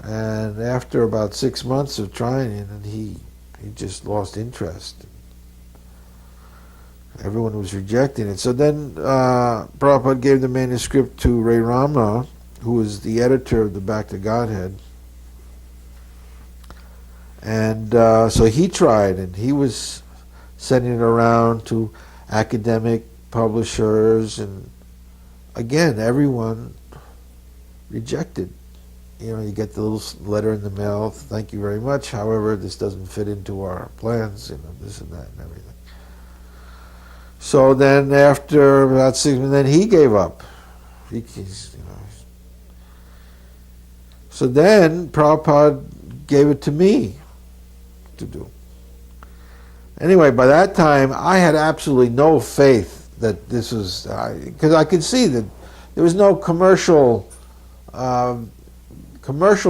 [SPEAKER 1] And after about 6 months of trying it, and he just lost interest. Everyone was rejecting it. So then Prabhupada gave the manuscript to Ray Rama, who was the editor of the Back to Godhead. And so he tried, and he was sending it around to academic publishers, and again, everyone rejected. You know, you get the little letter in the mail, thank you very much, however, this doesn't fit into our plans, you know, this and that and everything. So then after about 6 months, then he gave up. So then Prabhupada gave it to me to do. Anyway, by that time, I had absolutely no faith that this was, because I could see that there was no commercial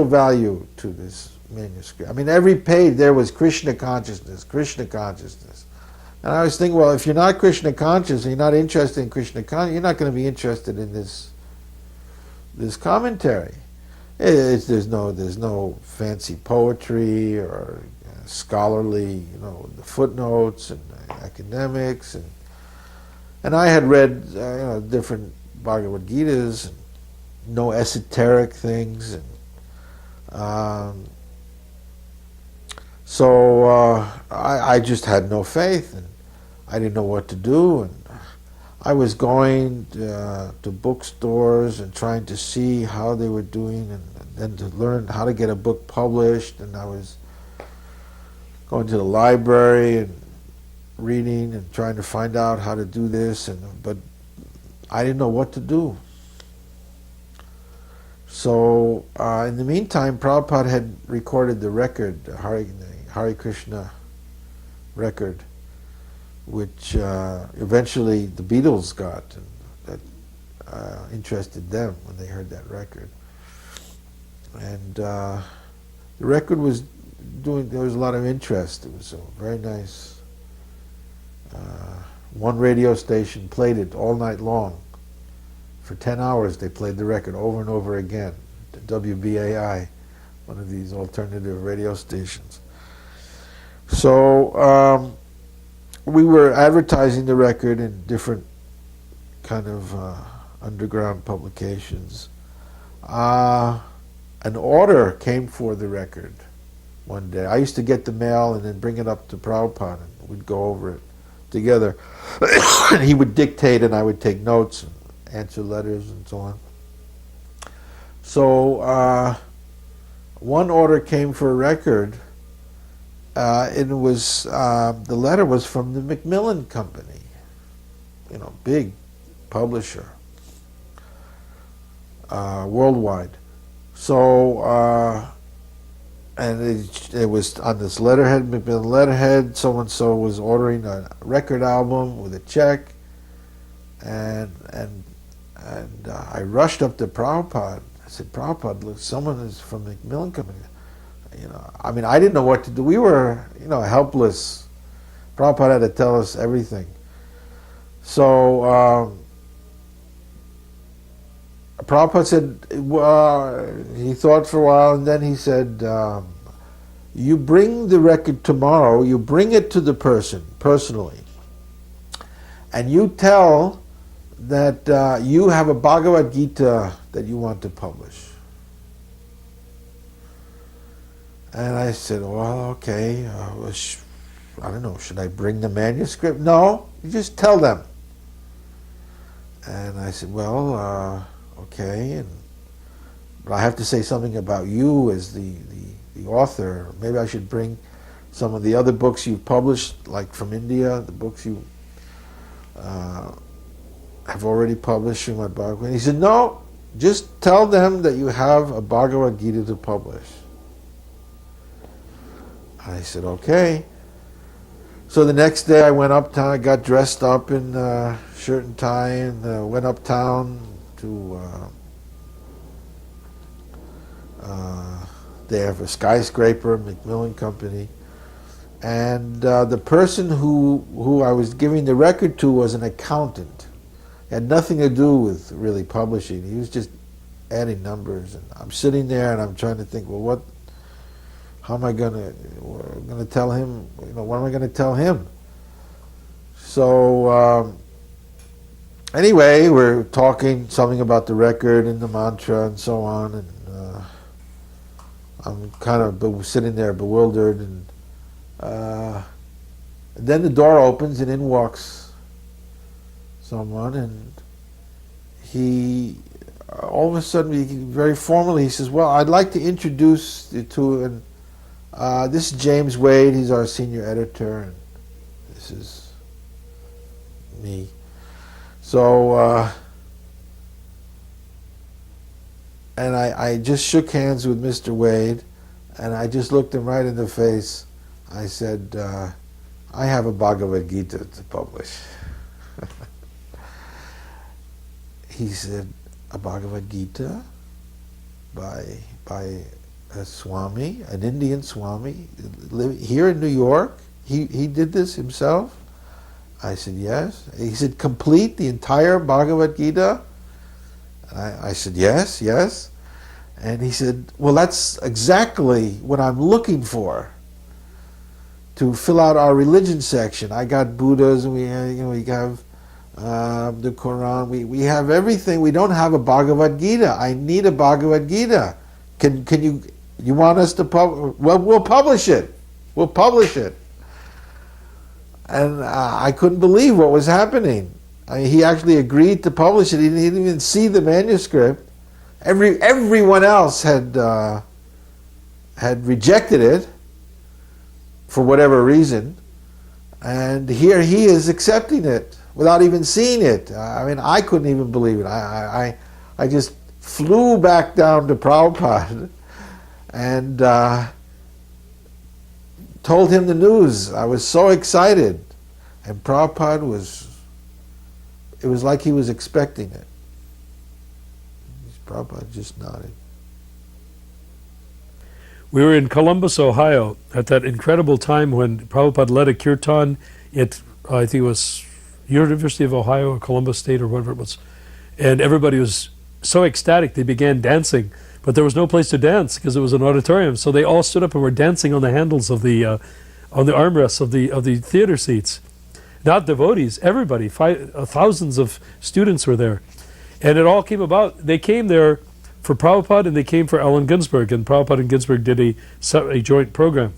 [SPEAKER 1] value to this manuscript. I mean, every page there was Krishna consciousness, Krishna consciousness. And I was thinking, well, if you're not Krishna conscious and you're not interested in Krishna consciousness, you're not going to be interested in this commentary. There's no fancy poetry or scholarly, the footnotes and academics, and I had read different Bhagavad Gitas, and no esoteric things, and so I just had no faith, and I didn't know what to do, and I was going to bookstores and trying to see how they were doing, and then to learn how to get a book published, and I was going to the library and reading and trying to find out how to do this, but I didn't know what to do. So in the meantime, Prabhupada had recorded the record, the Hare Krishna record, which eventually the Beatles got, and that interested them when they heard that record. And the record was there was a lot of interest. It was very nice. One radio station played it all night long. For 10 hours they played the record over and over again. WBAI, one of these alternative radio stations. So we were advertising the record in different kind of underground publications. An order came for the record one day. I used to get the mail and then bring it up to Prabhupada, and we'd go over it together. And he would dictate and I would take notes and answer letters and so on. So one order came for a record, and it was the letter was from the Macmillan Company, big publisher worldwide. So and it was on this letterhead, Macmillan letterhead, so and so was ordering a record album with a check, and I rushed up to Prabhupada. I said, Prabhupada, look, someone is from the Macmillan Company. I mean, I didn't know what to do. We were, helpless. Prabhupada had to tell us everything. So Prabhupada said, he thought for a while, and then he said, you bring the record tomorrow, you bring it to the person, personally, and you tell that you have a Bhagavad Gita that you want to publish. And I said, well, okay, I don't know, should I bring the manuscript? No, you just tell them. And I said, well, okay, but I have to say something about you as the author. Maybe I should bring some of the other books you've published, like from India, the books you have already published, Srimad Bhagavatam. He said, no, just tell them that you have a Bhagavad Gita to publish. I said, okay. So the next day I went uptown, I got dressed up in shirt and tie, and went uptown to they have a skyscraper, Macmillan Company, and the person who I was giving the record to was an accountant. It had nothing to do with really publishing. He was just adding numbers, and I'm sitting there and I'm trying to think, well, how am I going to tell him? What am I going to tell him? So anyway, we're talking something about the record and the mantra and so on, and I'm kind of sitting there bewildered, and then the door opens and in walks someone, and he all of a sudden, very formally, he says, well, I'd like to introduce you to, and this is James Wade, he's our senior editor, and this is me. So, and I just shook hands with Mr. Wade, and I just looked him right in the face. I said, I have a Bhagavad Gita to publish. He said, a Bhagavad Gita by a Swami, an Indian Swami, here in New York? He did this himself? I said, yes. He said, complete the entire Bhagavad Gita? I said, yes, yes. And he said, well, that's exactly what I'm looking for to fill out our religion section. I got Buddhas, and we have the Quran. We have everything. We don't have a Bhagavad Gita. I need a Bhagavad Gita. Can you want us to publish? Well, we'll publish it. We'll publish it. And I couldn't believe what was happening. He actually agreed to publish it. He didn't even see the manuscript. Everyone else had rejected it for whatever reason, and here he is accepting it without even seeing it. I mean, I couldn't even believe it. I just flew back down to Prabhupada and told him the news. I was so excited, and Prabhupada it was like he was expecting it. Prabhupada just nodded.
[SPEAKER 2] We were in Columbus, Ohio, at that incredible time when Prabhupada led a kirtan at, I think it was University of Ohio or Columbus State or whatever it was, and everybody was so ecstatic they began dancing, but there was no place to dance because it was an auditorium, so they all stood up and were dancing on the handles of the on the armrests of the theater seats. Not devotees, everybody, thousands of students were there. And it all came about, they came there for Prabhupada and they came for Allen Ginsberg, and Prabhupada and Ginsberg did a joint program.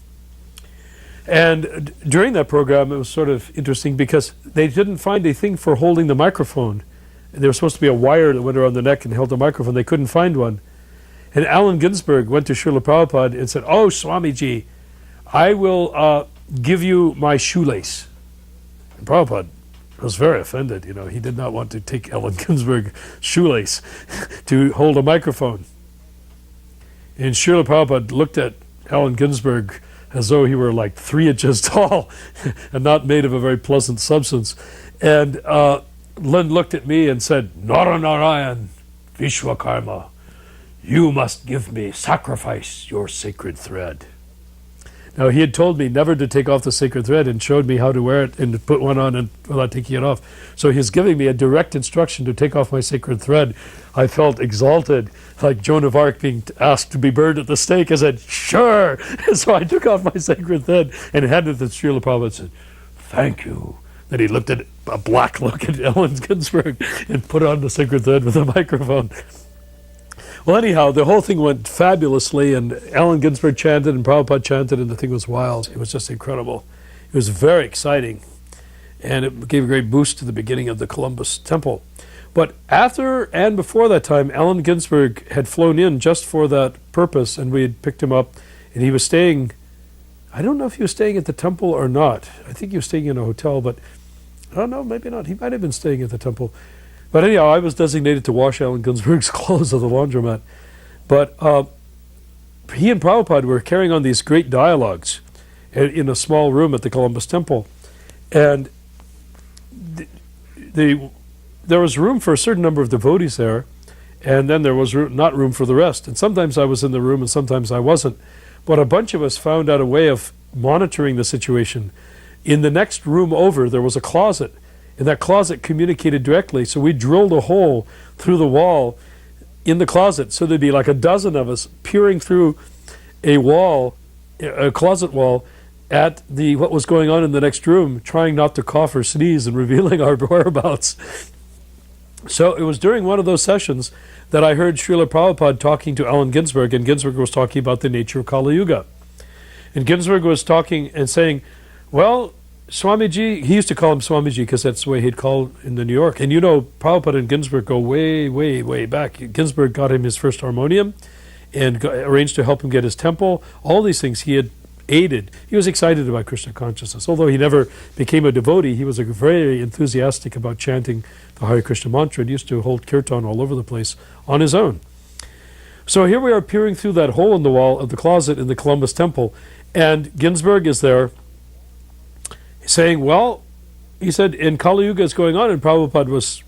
[SPEAKER 2] And during that program, it was sort of interesting because they didn't find a thing for holding the microphone. There was supposed to be a wire that went around the neck and held the microphone. They couldn't find one. And Allen Ginsberg went to Srila Prabhupada and said, oh, Swamiji, I will give you my shoelace. And Prabhupada was very offended. He did not want to take Allen Ginsberg's shoelace to hold a microphone. And Srila Prabhupada looked at Allen Ginsberg as though he were like 3 inches tall and not made of a very pleasant substance. And Len looked at me and said, Nara Narayan, Vishwakarma, you must give me, sacrifice your sacred thread. Now, he had told me never to take off the sacred thread and showed me how to wear it and to put one on and without taking it off. So he's giving me a direct instruction to take off my sacred thread. I felt exalted, like Joan of Arc being asked to be burned at the stake. I said, sure. And so I took off my sacred thread and handed it to Srila Prabhupada and said, thank you. Then he looked at a black look at Allen Ginsberg and put on the sacred thread with a microphone. Well, anyhow, the whole thing went fabulously, and Allen Ginsberg chanted and Prabhupada chanted, and the thing was wild. It was just incredible. It was very exciting, and it gave a great boost to the beginning of the Columbus Temple. But after and before that time, Allen Ginsberg had flown in just for that purpose, and we had picked him up, and he was staying, I don't know if he was staying at the temple or not. I think he was staying in a hotel, but I don't know, maybe not. He might have been staying at the temple. But anyhow, I was designated to wash Allen Ginsberg's clothes at the laundromat. But he and Prabhupada were carrying on these great dialogues in a small room at the Columbus Temple. And there was room for a certain number of devotees there, and then there was not room for the rest. And sometimes I was in the room and sometimes I wasn't. But a bunch of us found out a way of monitoring the situation. In the next room over, there was a closet. And that closet communicated directly. So we drilled a hole through the wall in the closet. So there'd be like a dozen of us peering through a wall, a closet wall, at what was going on in the next room, trying not to cough or sneeze and revealing our whereabouts. So it was during one of those sessions that I heard Srila Prabhupada talking to Allen Ginsberg, and Ginsberg was talking about the nature of Kali Yuga. And Ginsberg was talking and saying, well, Swamiji, he used to call him Swamiji because that's the way he'd call in New York. And you know, Prabhupada and Ginsberg go way, way, way back. Ginsberg got him his first harmonium and arranged to help him get his temple. All these things he had aided. He was excited about Krishna consciousness. Although he never became a devotee, he was very enthusiastic about chanting the Hare Krishna mantra and used to hold kirtan all over the place on his own. So here we are peering through that hole in the wall of the closet in the Columbus Temple, and Ginsberg is there saying, well, he said, in Kali Yuga is going on, and Prabhupada was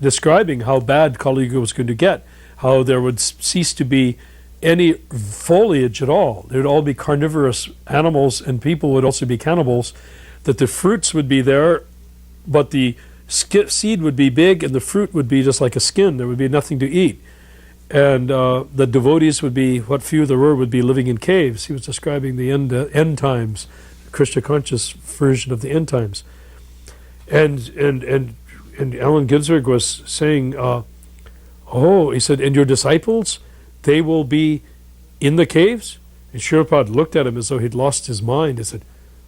[SPEAKER 2] describing how bad Kali Yuga was going to get, how there would cease to be any foliage at all. There would all be carnivorous animals, and people would also be cannibals, that the fruits would be there, but the seed would be big, and the fruit would be just like a skin. There would be nothing to eat. And the devotees would be, what few there were, would be living in caves. He was describing the end times, Krishna conscious version of the end times. And Allen Ginsberg was saying, he said, and your disciples, they will be in the caves? And Srila Prabhupada looked at him as though he'd lost his mind. He said,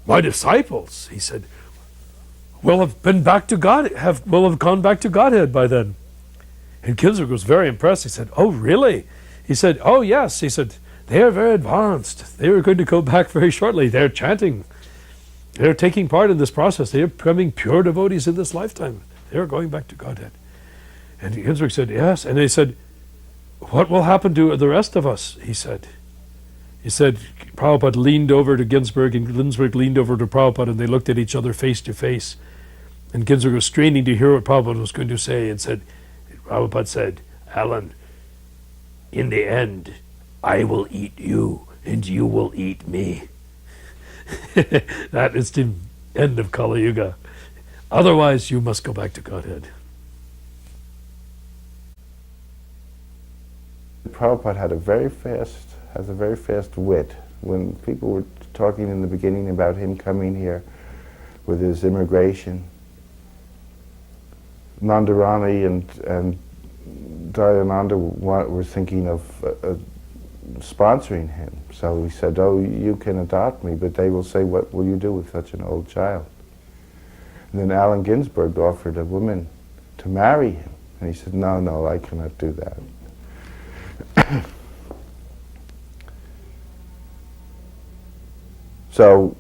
[SPEAKER 2] my disciples, he said, will have gone back to Godhead by then. And Ginsberg was very impressed. He said, oh, really? He said, oh, yes. He said, they are very advanced. They are going to go back very shortly. They're chanting. They're taking part in this process. They are becoming pure devotees in this lifetime. They're going back to Godhead. And Ginsberg said, yes. And they said, what will happen to the rest of us? He said, Prabhupada leaned over to Ginsberg, and Ginsberg leaned over to Prabhupada, and they looked at each other face to face. And Ginsberg was straining to hear what Prabhupada was going to say, and Prabhupada said, Alan, in the end, I will eat you, and you will eat me. That is the end of Kali Yuga. Otherwise, you must go back to Godhead.
[SPEAKER 3] Prabhupada has a very fast wit. When people were talking in the beginning about him coming here with his immigration, Nandarani and Dayananda were thinking of sponsoring him. So he said, oh, you can adopt me, but they will say, what will you do with such an old child? And then Allen Ginsberg offered a woman to marry him. And he said, no, I cannot do that. So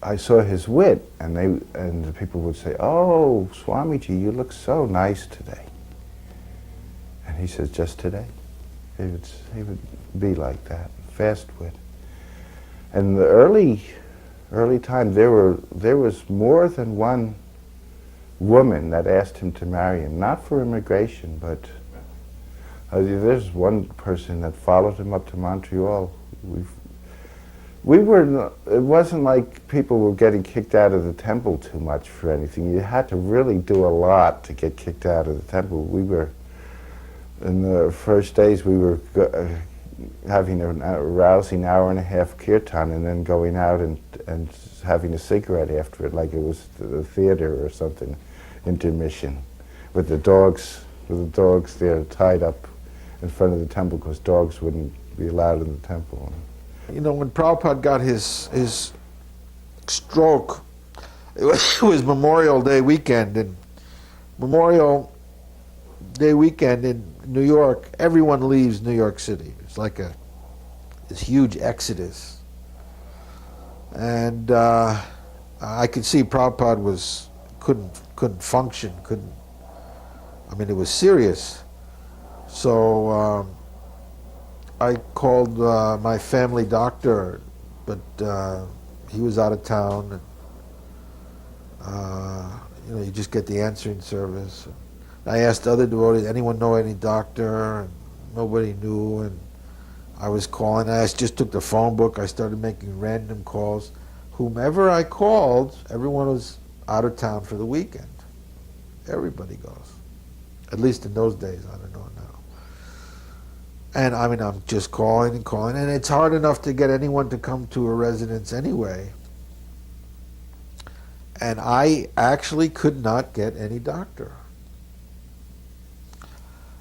[SPEAKER 3] I saw his wit, and the people would say, oh, Swamiji, you look so nice today. And he says, just today. He would be like that, fast wit. And the early time, there was more than one woman that asked him to marry him, not for immigration, but There's one person that followed him up to Montreal. We were. It wasn't like people were getting kicked out of the temple too much for anything. You had to really do a lot to get kicked out of the temple. We were, in the first days, we were having a rousing hour and a half kirtan, and then going out and having a cigarette after it, like it was the theater or something, intermission, with the dogs there tied up in front of the temple, because dogs wouldn't be allowed in the temple.
[SPEAKER 1] You know, when Prabhupada got his stroke, it was Memorial Day weekend, and Memorial Day weekend in New York, everyone leaves New York City. It's like this huge exodus. And I could see Prabhupada couldn't function, I mean, it was serious. So I called my family doctor, but he was out of town. And, you know, you just get the answering service. I asked other devotees, anyone know any doctor? And nobody knew. And I was calling. I just took the phone book. I started making random calls. Whomever I called, everyone was out of town for the weekend. Everybody goes. At least in those days, I don't know now. And I mean, I'm just calling and calling, and it's hard enough to get anyone to come to a residence anyway. And I actually could not get any doctor.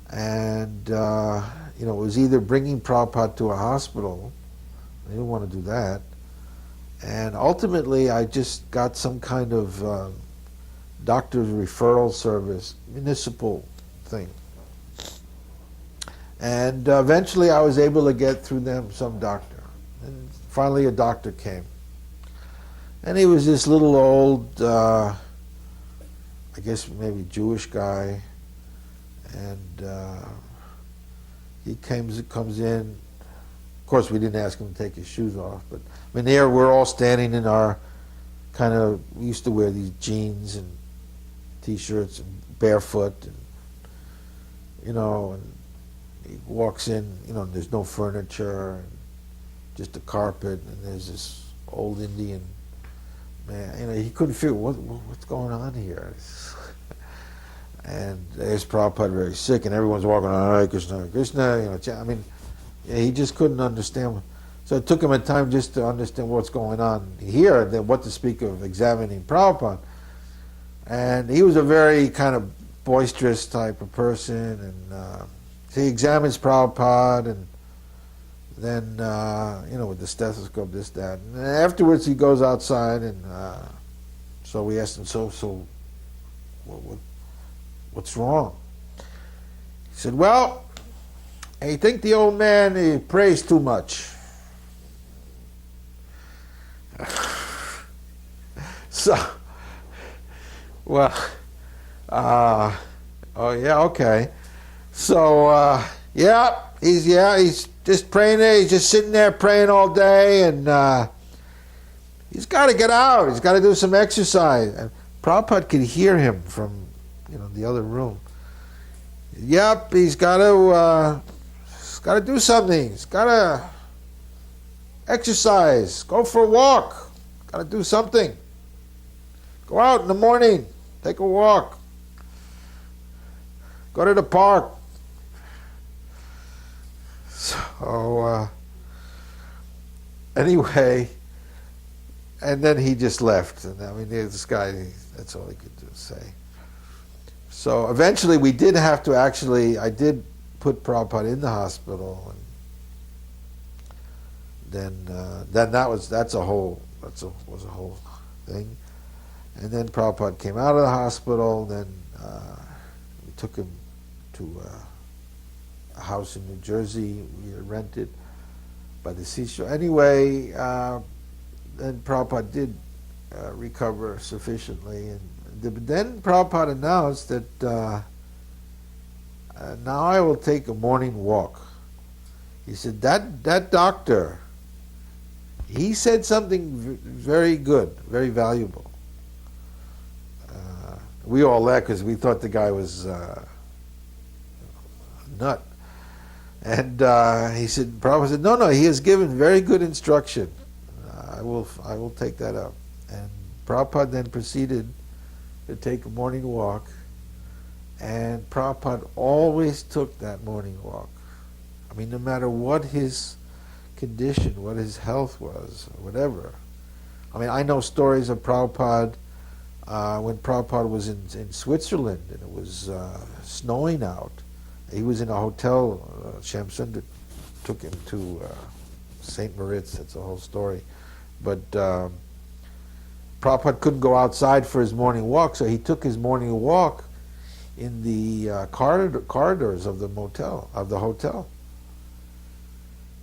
[SPEAKER 1] And, you know, it was either bringing Prabhupada to a hospital. I didn't want to do that. And ultimately, I just got some kind of doctor's referral service, municipal thing. And eventually I was able to get through them some doctor. And finally a doctor came. And he was this little old, I guess maybe Jewish guy. And he comes in. Of course, we didn't ask him to take his shoes off. But I mean, there we're all standing in our kind of, we used to wear these jeans and T-shirts and barefoot. And, you know, and he walks in, you know, there's no furniture, and just a carpet, and there's this old Indian man. You know, he couldn't figure what's going on here. And there's Prabhupada very sick, and everyone's walking on Hare Krishna, Hare Krishna. You know, I mean, he just couldn't understand. So it took him a time just to understand what's going on here, then what to speak of examining Prabhupada. And he was a very kind of boisterous type of person, and so he examines Prabhupada, and then, you know, with the stethoscope, this, that. And afterwards he goes outside, and so we asked him, so what's wrong? He said, well, I think the old man, he prays too much. So, well, oh yeah, okay. So, he's just praying there. He's just sitting there praying all day, and he's got to get out. He's got to do some exercise. And Prabhupada could hear him from, you know, the other room. Yep, he's got to do something. He's got to exercise. Go for a walk. Got to do something. Go out in the morning. Take a walk. Go to the park. So, anyway, and then he just left. And I mean, this guy, that's all he could do, say. So eventually we did have to I did put Prabhupada in the hospital. And then was a whole thing. And then Prabhupada came out of the hospital. Then we took him to a house in New Jersey we had rented by the seashore. Anyway, then Prabhupada did recover sufficiently, and then Prabhupada announced that now I will take a morning walk. He said that doctor, he said something very good, very valuable. We all laughed because we thought the guy was a nut. And he said, Prabhupada said, no, he has given very good instruction. I will take that up. And Prabhupada then proceeded to take a morning walk, and Prabhupada always took that morning walk. I mean, no matter what his condition, what his health was, or whatever. I mean, I know stories of Prabhupada when Prabhupada was in Switzerland and it was snowing out. He was in a hotel. Shamsundar took him to St. Moritz. That's a whole story. But Prabhupada couldn't go outside for his morning walk, so he took his morning walk in the corridors of the hotel,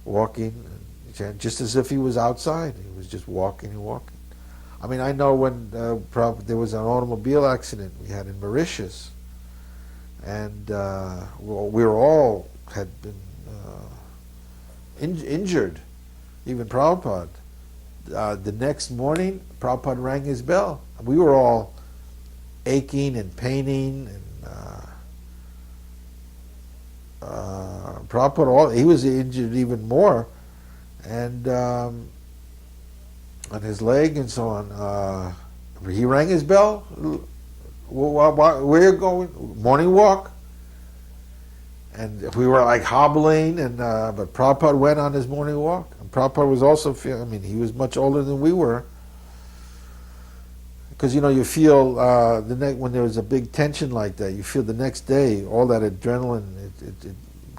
[SPEAKER 1] walking, just as if he was outside. He was just walking and walking. I mean, I know when there was an automobile accident we had in Mauritius, and we were all had been injured, even Prabhupada. The next morning, Prabhupada rang his bell. We were all aching and paining, and Prabhupada, he was injured even more, and on his leg and so on. He rang his bell. Where you going? Morning walk. And we were like hobbling, and but Prabhupada went on his morning walk. And Prabhupada was also he was much older than we were. Because you feel when there was a big tension like that, you feel the next day all that adrenaline. It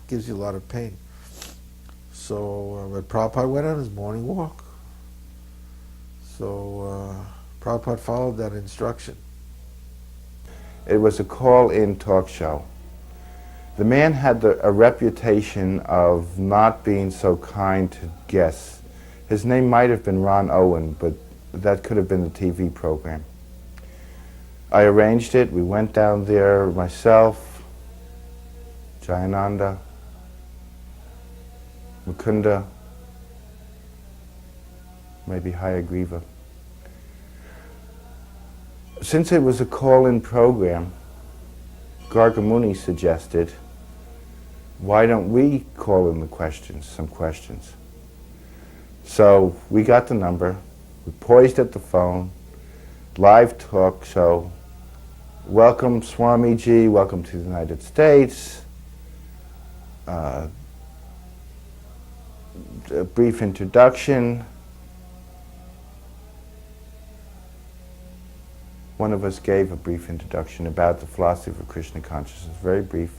[SPEAKER 1] gives you a lot of pain. So, but Prabhupada went on his morning walk. So Prabhupada followed that instruction.
[SPEAKER 3] It was a call-in talk show. The man had a reputation of not being so kind to guests. His name might have been Ron Owen, but that could have been the TV program. I arranged it. We went down there, myself, Jayananda, Mukunda, maybe Hayagriva. Since it was a call-in program, Gargamuni suggested, why don't we call in some questions? So we got the number, we poised at the phone, live talk show. Welcome Swamiji, welcome to the United States. A brief introduction. One of us gave a brief introduction about the philosophy of Krishna consciousness, very brief.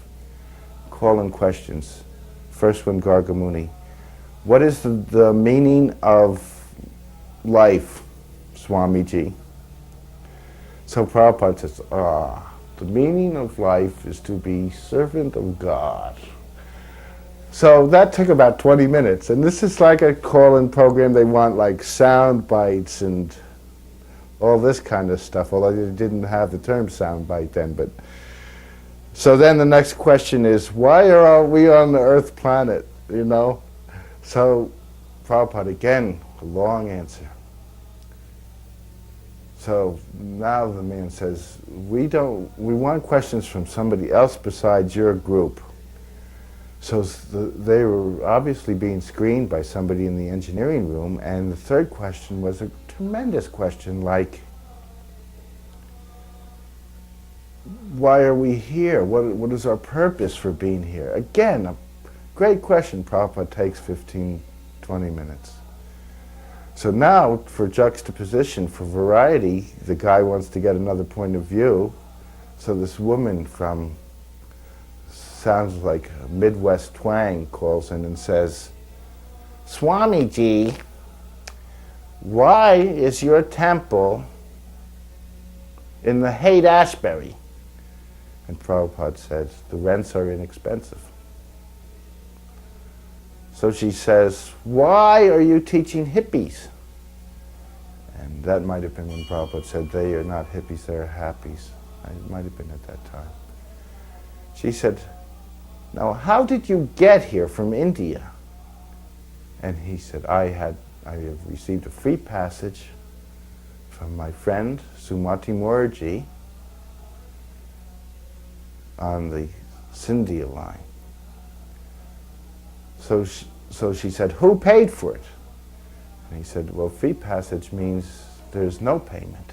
[SPEAKER 3] Call-in questions. First one, Gargamuni. What is the meaning of life, Swamiji? So Prabhupada says, the meaning of life is to be servant of God. So that took about 20 minutes, and this is like a call-in program. They want like sound bites and all this kind of stuff, although they didn't have the term sound bite then. But so then the next question is, why are we on the Earth planet, So Prabhupada, again, a long answer. So now the man says, we want questions from somebody else besides your group. So they were obviously being screened by somebody in the engineering room, and the third question was a tremendous question, like, why are we here? What is our purpose for being here? Again, a great question. Prabhupada takes 15, 20 minutes. So now, for juxtaposition, for variety, the guy wants to get another point of view. So this woman sounds like a Midwest twang, calls in and says, Swamiji, why is your temple in the Haight-Ashbury? And Prabhupada says, the rents are inexpensive. So she says, why are you teaching hippies? And that might have been when Prabhupada said, they are not hippies, they're happies. It might have been at that time. She said, now how did you get here from India? And he said, I have received a free passage from my friend Sumati Moorji on the Scindia line. So she said, who paid for it? And he said, well, free passage means there's no payment.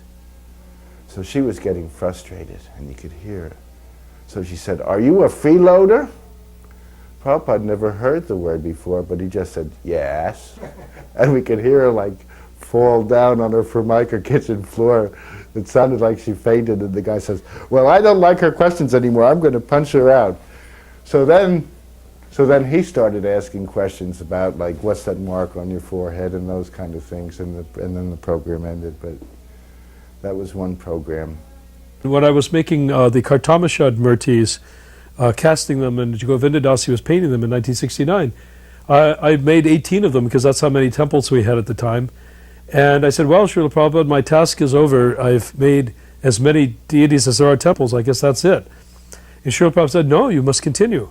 [SPEAKER 3] So she was getting frustrated, and you could hear her. So she said, are you a freeloader? Prabhupada never heard the word before, but he just said, yes. And we could hear her like fall down on her Formica kitchen floor. It sounded like she fainted, and the guy says, well, I don't like her questions anymore. I'm going to punch her out. So then he started asking questions about, like, what's that mark on your forehead and those kind of things, and then the program ended. But that was one program.
[SPEAKER 2] When I was making the Kartamashad murtis, casting them, and Govinda Dasi was painting them in 1969, I made 18 of them because that's how many temples we had at the time. And I said, well, Srila Prabhupada, my task is over. I've made as many deities as there are temples. I guess that's it. And Srila Prabhupada said, no, you must continue.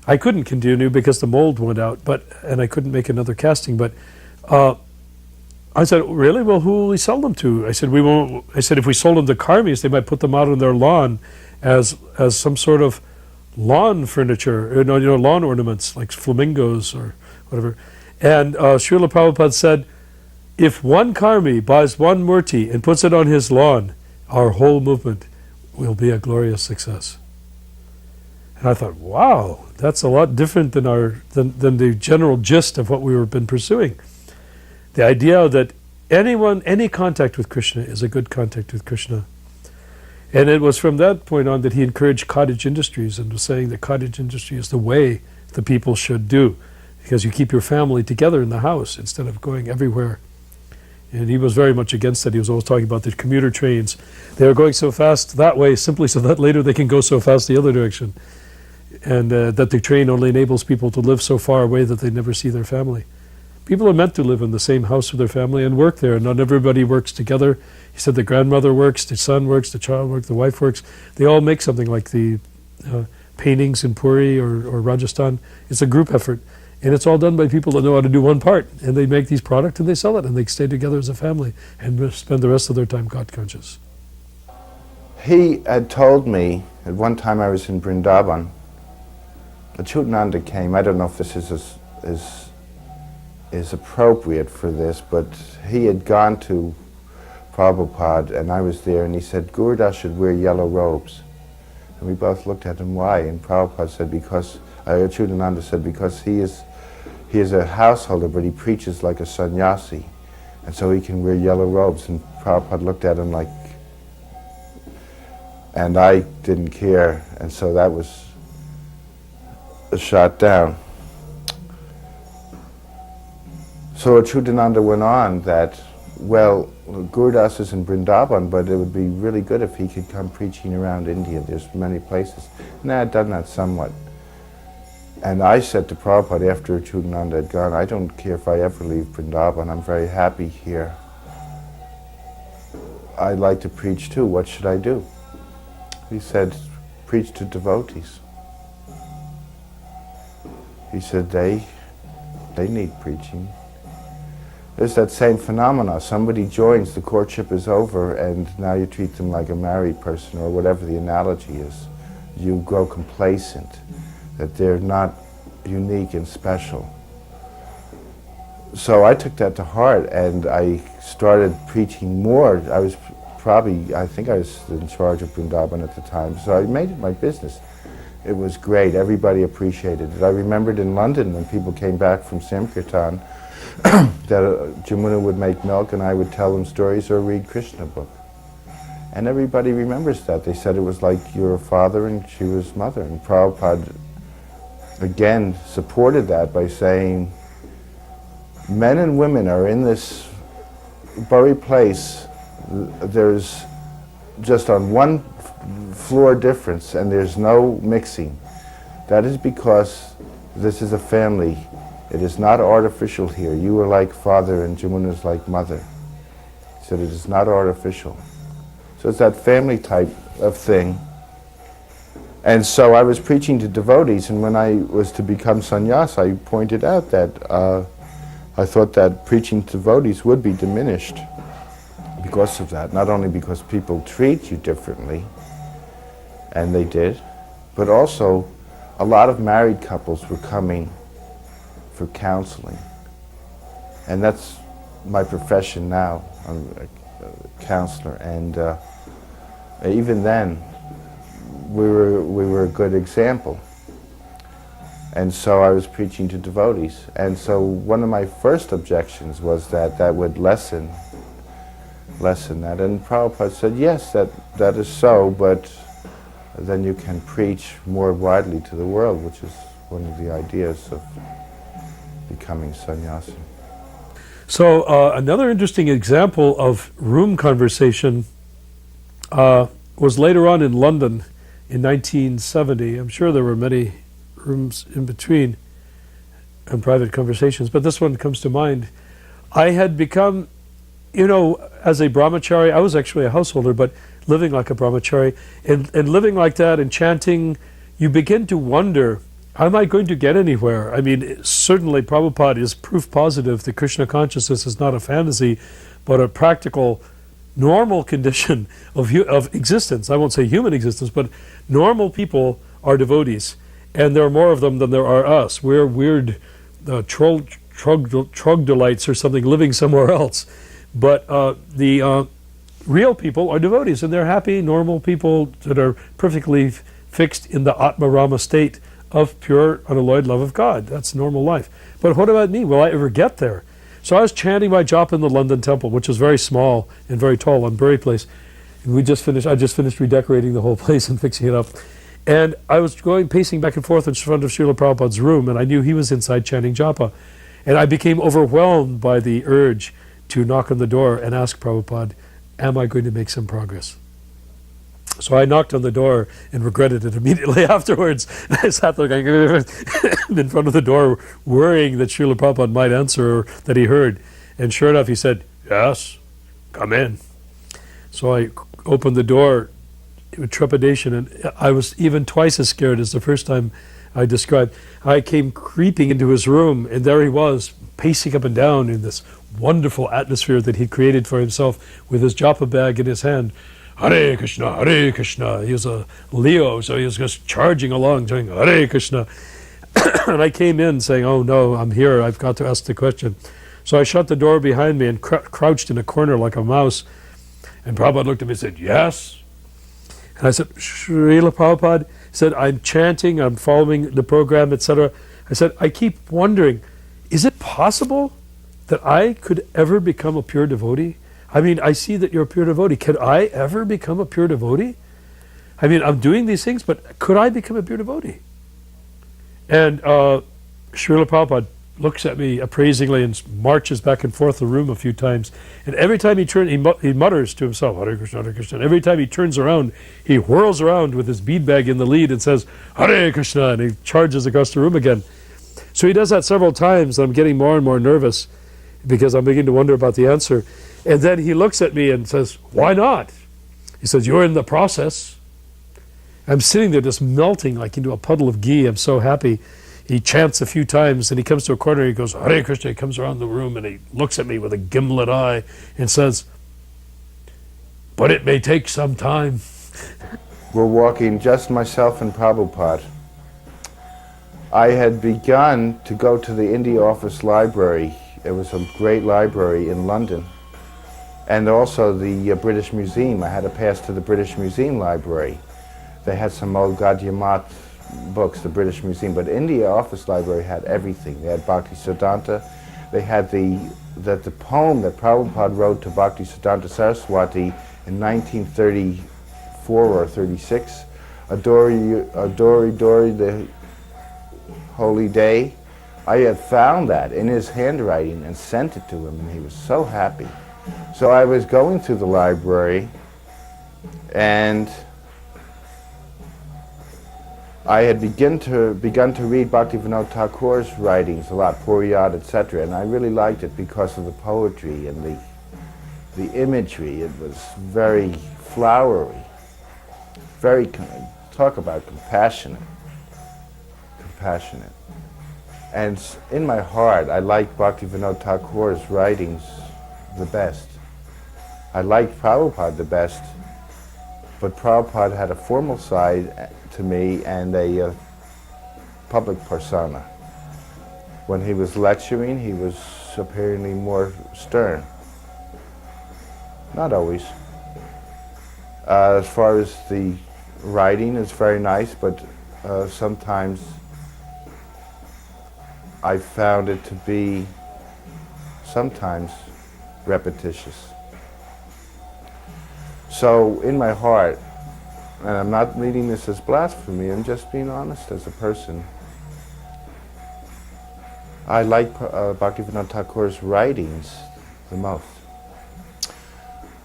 [SPEAKER 2] I couldn't continue because the mold went out, and I couldn't make another casting. But I said, really? Well, who will we sell them to? I said, we won't. I said, if we sold them to karmis, they might put them out on their lawn as some sort of lawn furniture, lawn ornaments like flamingos or whatever. And Srila Prabhupada said, if one karmi buys one murti and puts it on his lawn, our whole movement will be a glorious success. And I thought, wow, that's a lot different than than the general gist of what we have been pursuing. The idea that any contact with Krishna is a good contact with Krishna. And it was from that point on that he encouraged cottage industries and was saying that cottage industry is the way the people should do, because you keep your family together in the house instead of going everywhere. And he was very much against that. He was always talking about the commuter trains. They were going so fast that way simply so that later they can go so fast the other direction. And that the train only enables people to live so far away that they never see their family. People are meant to live in the same house with their family and work there. Not everybody works together. He said the grandmother works, the son works, the child works, the wife works. They all make something, like the paintings in Puri or Rajasthan. It's a group effort. And it's all done by people that know how to do one part. And they make these products and they sell it. And they stay together as a family and spend the rest of their time God conscious.
[SPEAKER 3] He had told me, at one time I was in Vrindavan, Achyutananda came. I don't know if this is appropriate for this, but he had gone to Prabhupada, and I was there, and he said, Gurudas should wear yellow robes. And we both looked at him, why? And Prabhupada said, Achyutananda said, because he is a householder, but he preaches like a sannyasi, and so he can wear yellow robes. And Prabhupada looked at him like, and I didn't care, and so that was shot down. So Achyutananda went on that, well, Gurudas is in Vrindavan, but it would be really good if he could come preaching around India. There's many places. And I had done that somewhat. And I said to Prabhupada after Achyutananda had gone, I don't care if I ever leave Vrindavan. I'm very happy here. I'd like to preach too. What should I do? He said, preach to devotees. He said, they need preaching. There's that same phenomena. Somebody joins, the courtship is over, and now you treat them like a married person, or whatever the analogy is. You grow complacent, that they're not unique and special. So I took that to heart, and I started preaching more. I think I was in charge of Vrindavan at the time, so I made it my business. It was great. Everybody appreciated it. I remembered in London when people came back from Sankirtan that Jamuna would make milk and I would tell them stories or read Krishna book. And everybody remembers that. They said it was like you're a father and she was mother. And Prabhupada again supported that by saying, men and women are in this very place. There's just on one floor difference and there's no mixing. That is because this is a family. It is not artificial here. You are like father and Jamuna is like mother. He said it is not artificial. So it's that family type of thing. And so I was preaching to devotees, and when I was to become sannyas, I pointed out that I thought that preaching to devotees would be diminished because of that. Not only because people treat you differently, and they did, but also a lot of married couples were coming for counseling. And that's my profession now. I'm a counselor, and even then, we were a good example. And so I was preaching to devotees. And so one of my first objections was that that would lessen that. And Prabhupada said, yes, that is so, but then you can preach more widely to the world, which is one of the ideas of becoming sannyasi.
[SPEAKER 2] So another interesting example of room conversation was later on in London in 1970. I'm sure there were many rooms in between and private conversations, but this one comes to mind. I had become, as a brahmachari, I was actually a householder, but living like a brahmachari, and living like that and chanting, you begin to wonder, am I going to get anywhere? I mean, certainly Prabhupada is proof positive that Krishna consciousness is not a fantasy, but a practical, normal condition of existence. I won't say human existence, but normal people are devotees. And there are more of them than there are us. We're weird troglodytes or something living somewhere else. But the real people are devotees, and they're happy, normal people that are perfectly fixed in the Atma Rama state of pure, unalloyed love of God. That's normal life. But what about me? Will I ever get there? So I was chanting my japa in the London temple, which is very small and very tall on Bury Place. And I just finished redecorating the whole place and fixing it up. And I was pacing back and forth in front of Srila Prabhupada's room, and I knew he was inside chanting japa. And I became overwhelmed by the urge to knock on the door and ask Prabhupada, am I going to make some progress? So I knocked on the door and regretted it immediately afterwards. I sat there going in front of the door, worrying that Srila Prabhupada might answer or that he heard. And sure enough, he said, yes, come in. So I opened the door with trepidation, and I was even twice as scared as the first time I described. I came creeping into his room, and there he was, pacing up and down in this wonderful atmosphere that he'd created for himself with his japa bag in his hand. Hare Krishna, Hare Krishna. He was a Leo, so he was just charging along, saying Hare Krishna. And I came in saying, oh no, I'm here, I've got to ask the question. So I shut the door behind me and crouched in a corner like a mouse. And Prabhupada looked at me and said, yes. And I said, Srila Prabhupada, he said, I'm chanting, I'm following the program, etc. I said, I keep wondering, is it possible that I could ever become a pure devotee? I mean, I see that you're a pure devotee. Could I ever become a pure devotee? I mean, I'm doing these things, but could I become a pure devotee? And Srila Prabhupada looks at me appraisingly and marches back and forth the room a few times. And every time he turns, he mutters to himself, Hare Krishna, Hare Krishna. And every time he turns around, he whirls around with his bead bag in the lead and says, Hare Krishna, and he charges across the room again. So he does that several times, and I'm getting more and more nervous because I'm beginning to wonder about the answer. And then he looks at me and says, why not? He says, you're in the process. I'm sitting there just melting like into a puddle of ghee. I'm so happy. He chants a few times, and he comes to a corner, he goes, Hare Krishna. He comes around the room, and he looks at me with a gimlet eye and says, but it may take some time.
[SPEAKER 3] We're walking, just myself and Prabhupada. I had begun to go to the India Office Library. It was a great library in London. And also the British Museum. I had to pass to the British Museum Library. They had some old Gadyamat books, the British Museum, but India Office Library had everything. They had Bhakti Siddhanta. They had the poem that Prabhupada wrote to Bhakti Siddhanta Saraswati in 1934 or 36, Adori Dori, the Holy Day. I had found that in his handwriting and sent it to him, and he was so happy. So I was going through the library, and I had begun to read Bhaktivinoda Thakur's writings a lot, Puriyat, etc., and I really liked it because of the poetry and the imagery. It was very flowery, very, talk about compassionate. And in my heart, I liked Bhaktivinoda Thakur's writings the best. I liked Prabhupada the best, but Prabhupada had a formal side to me and a public persona. When he was lecturing, he was apparently more stern. Not always. As far as the writing, it's very nice, but sometimes I found it to be sometimes repetitious. So in my heart, and I'm not reading this as blasphemy, I'm just being honest as a person, I like Bhaktivinoda Thakur's writings the most.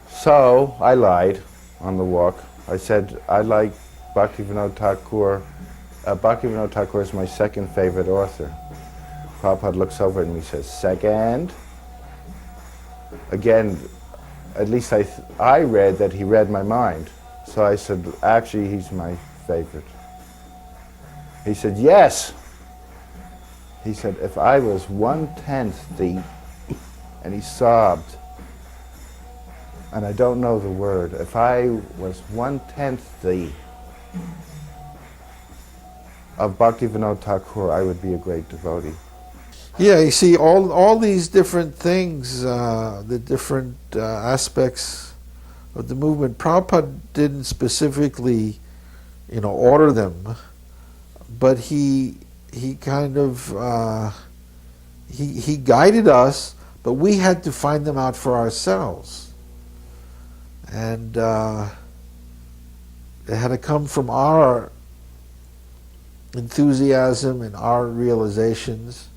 [SPEAKER 3] So I lied on the walk. I said, I like Bhaktivinoda Thakur. Bhaktivinoda Thakur is my second favorite author. Prabhupada looks over at me and says, second? Again, at least I read that he read my mind. So I said, actually, he's my favorite. He said, yes. He said, if I was 1/10 the, and he sobbed, and I don't know the word, if I was 1/10 the of Bhaktivinoda Thakur, I would be a great devotee.
[SPEAKER 1] Yeah, you see, all these different things, the different aspects of the movement, Prabhupada didn't specifically, order them, but he kind of, he guided us, but we had to find them out for ourselves. And it had to come from our enthusiasm and our realizations.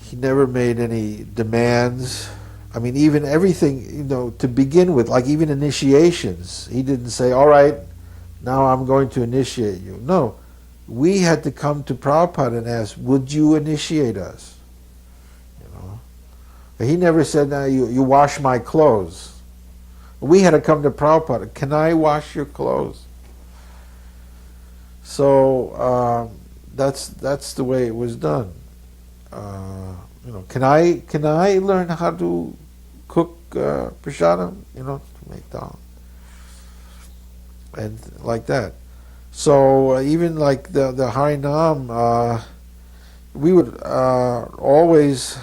[SPEAKER 1] He never made any demands. I mean, even everything, to begin with, like even initiations, he didn't say, all right, now I'm going to initiate you. No, we had to come to Prabhupada and ask, would you initiate us? He never said, now you wash my clothes. We had to come to Prabhupada, can I wash your clothes? So that's the way it was done. Can I learn how to cook prasadam? To make dal, and like that. So even like the Harinam, we would always.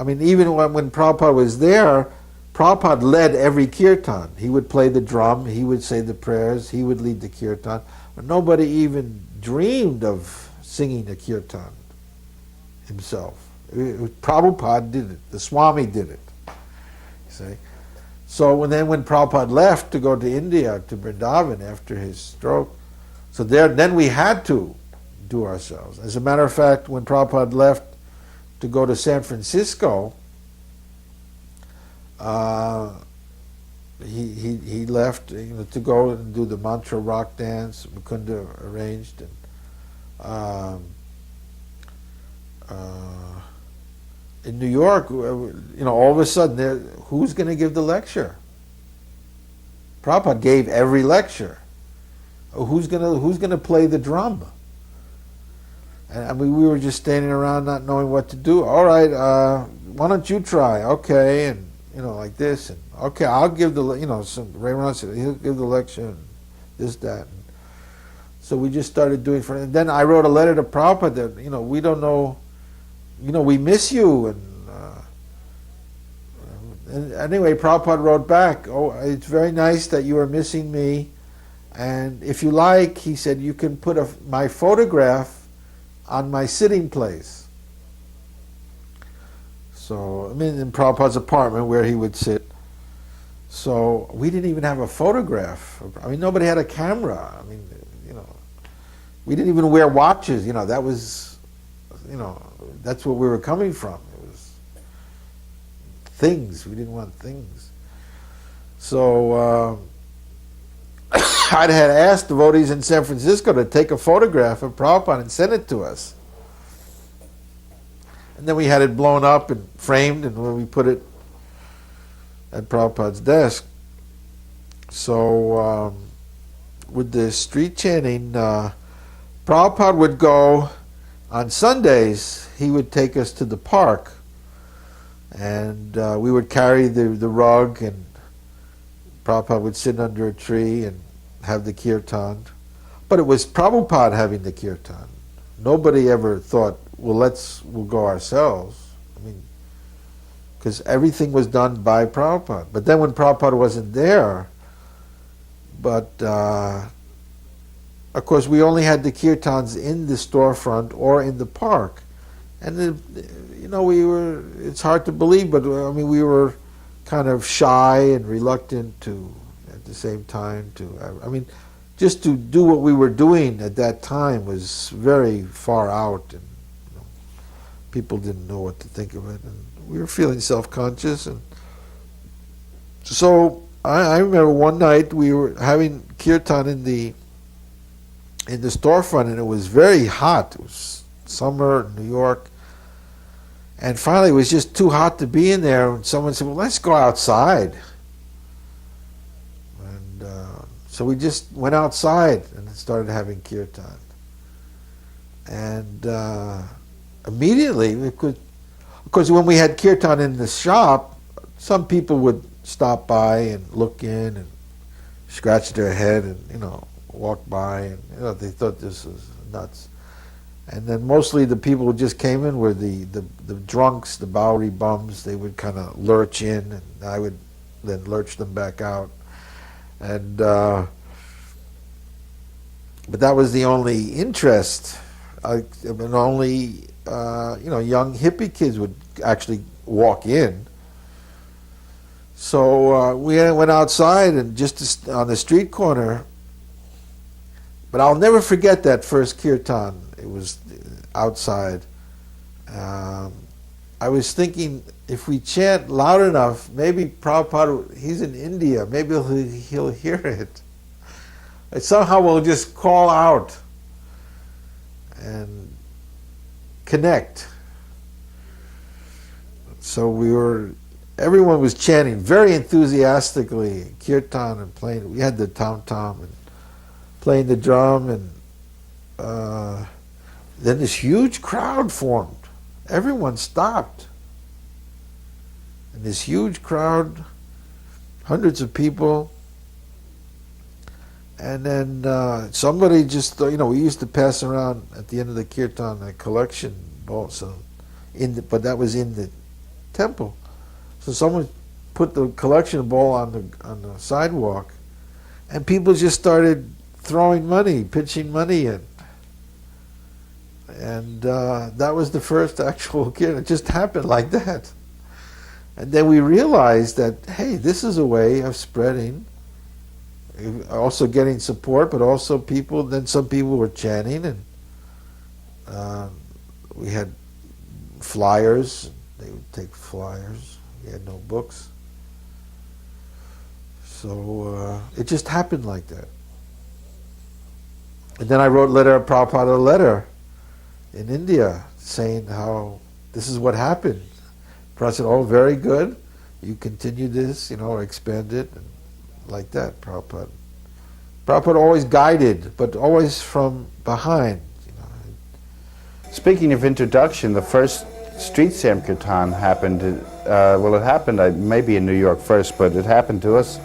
[SPEAKER 1] Even when Prabhupada was there, Prabhupada led every kirtan. He would play the drum, he would say the prayers, he would lead the kirtan. But nobody even dreamed of singing a kirtan himself. Prabhupada did it. The Swami did it. You see? So when Prabhupada left to go to India, to Vrindavan after his stroke, so then we had to do ourselves. As a matter of fact, when Prabhupada left to go to San Francisco, he left to go and do the mantra rock dance Mukunda arranged, and in New York, all of a sudden, who's going to give the lecture? Prabhupada gave every lecture. Who's going to play the drum? And we were just standing around not knowing what to do. All right, why don't you try? Okay, and like this, and okay, I'll give the Raymond said he'll give the lecture, and this, that. And so we just started doing and then I wrote a letter to Prabhupada that we don't know, we miss you, and anyway, Prabhupada wrote back, oh, it's very nice that you are missing me, and if you like, he said, you can put my photograph on my sitting place. So, in Prabhupada's apartment where he would sit. So, we didn't even have a photograph. Nobody had a camera. We didn't even wear watches. That was, that's where we were coming from. It was things. We didn't want things. So, I'd had asked devotees in San Francisco to take a photograph of Prabhupada and send it to us. And then we had it blown up and framed, and when we put it at Prabhupada's desk. So with the street chanting, Prabhupada would go on Sundays. He would take us to the park, and we would carry the rug, and Prabhupada would sit under a tree and have the kirtan. But it was Prabhupada having the kirtan. Nobody ever thought, well, we'll go ourselves. I mean, because everything was done by Prabhupada. But then when Prabhupada wasn't there, but of course we only had the kirtans in the storefront or in the park. And it's hard to believe, but I mean, we were kind of shy and reluctant to, at the same time, just to do what we were doing at that time was very far out, and people didn't know what to think of it, and we were feeling self-conscious. And so I remember one night we were having kirtan in the storefront, and it was very hot. It was summer in New York, and finally it was just too hot to be in there, and someone said, well, let's go outside. And so we just went outside and started having kirtan. And immediately we could, of course, when we had kirtan in the shop, some people would stop by and look in and scratch their head and, walk by, and, they thought this was nuts. And then mostly the people who just came in were the drunks, the Bowery bums. They would kind of lurch in, and I would then lurch them back out. And but that was the only interest. Only young hippie kids would actually walk in. So we went outside and just on the street corner. But I'll never forget that first kirtan. It was outside. I was thinking, if we chant loud enough, maybe Prabhupada, he's in India, maybe he'll hear it. And somehow we'll just call out and connect. So everyone was chanting very enthusiastically, kirtan, and playing. We had the tom-tom and playing the drum, and then this huge crowd formed. Everyone stopped. And this huge crowd, hundreds of people. And then somebody just, we used to pass around at the end of the kirtan a collection bowl, but that was in the temple. So someone put the collection bowl on the sidewalk, and people just started throwing money, pitching money in. And that was the first actual kirtan. It just happened like that. And then we realized that, hey, this is a way of spreading, also getting support, but also some people were chanting, and we had flyers. They would take flyers. We had no books. So it just happened like that. And then I wrote Prabhupada a letter in India saying how this is what happened. Prabhupada said, oh, very good. You continue this, expand it, and like that, Prabhupada. Prabhupada always guided, but always from behind.
[SPEAKER 3] Speaking of introduction, the first street Sankirtan happened, it happened maybe in New York first, but it happened to us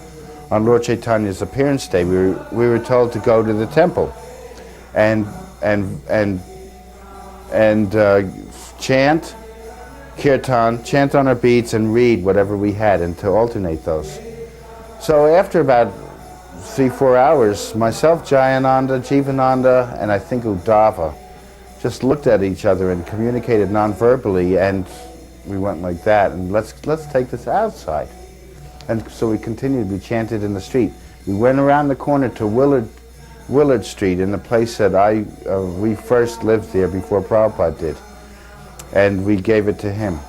[SPEAKER 3] on Lord Chaitanya's appearance day. We were told to go to the temple and chant kirtan, chant on our beats, and read whatever we had, and to alternate those. So after about 3-4 hours, myself, Jayananda, Jivananda, and I think Uddhava just looked at each other and communicated non-verbally, and we went like that, and let's take this outside. And so we continued. We chanted in the street. We went around the corner to Willard Street, in the place that we first lived there before Prabhupada did, and we gave it to him.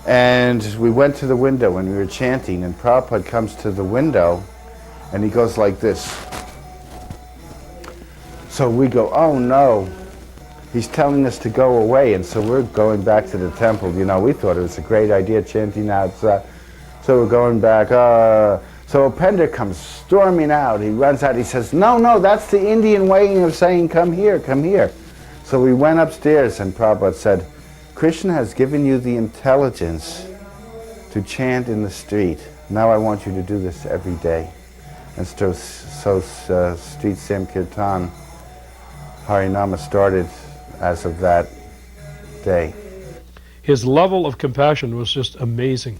[SPEAKER 3] And we went to the window and we were chanting, and Prabhupada comes to the window and he goes like this. So we go, oh no, he's telling us to go away, and so we're going back to the temple. We thought it was a great idea chanting outside. So we're going back, so Upender comes storming out. He runs out, he says, no, that's the Indian way of saying, come here, come here. So we went upstairs, and Prabhupada said, Krishna has given you the intelligence to chant in the street. Now I want you to do this every day. And so street Sankirtan Harinama started as of that day.
[SPEAKER 2] His level of compassion was just amazing.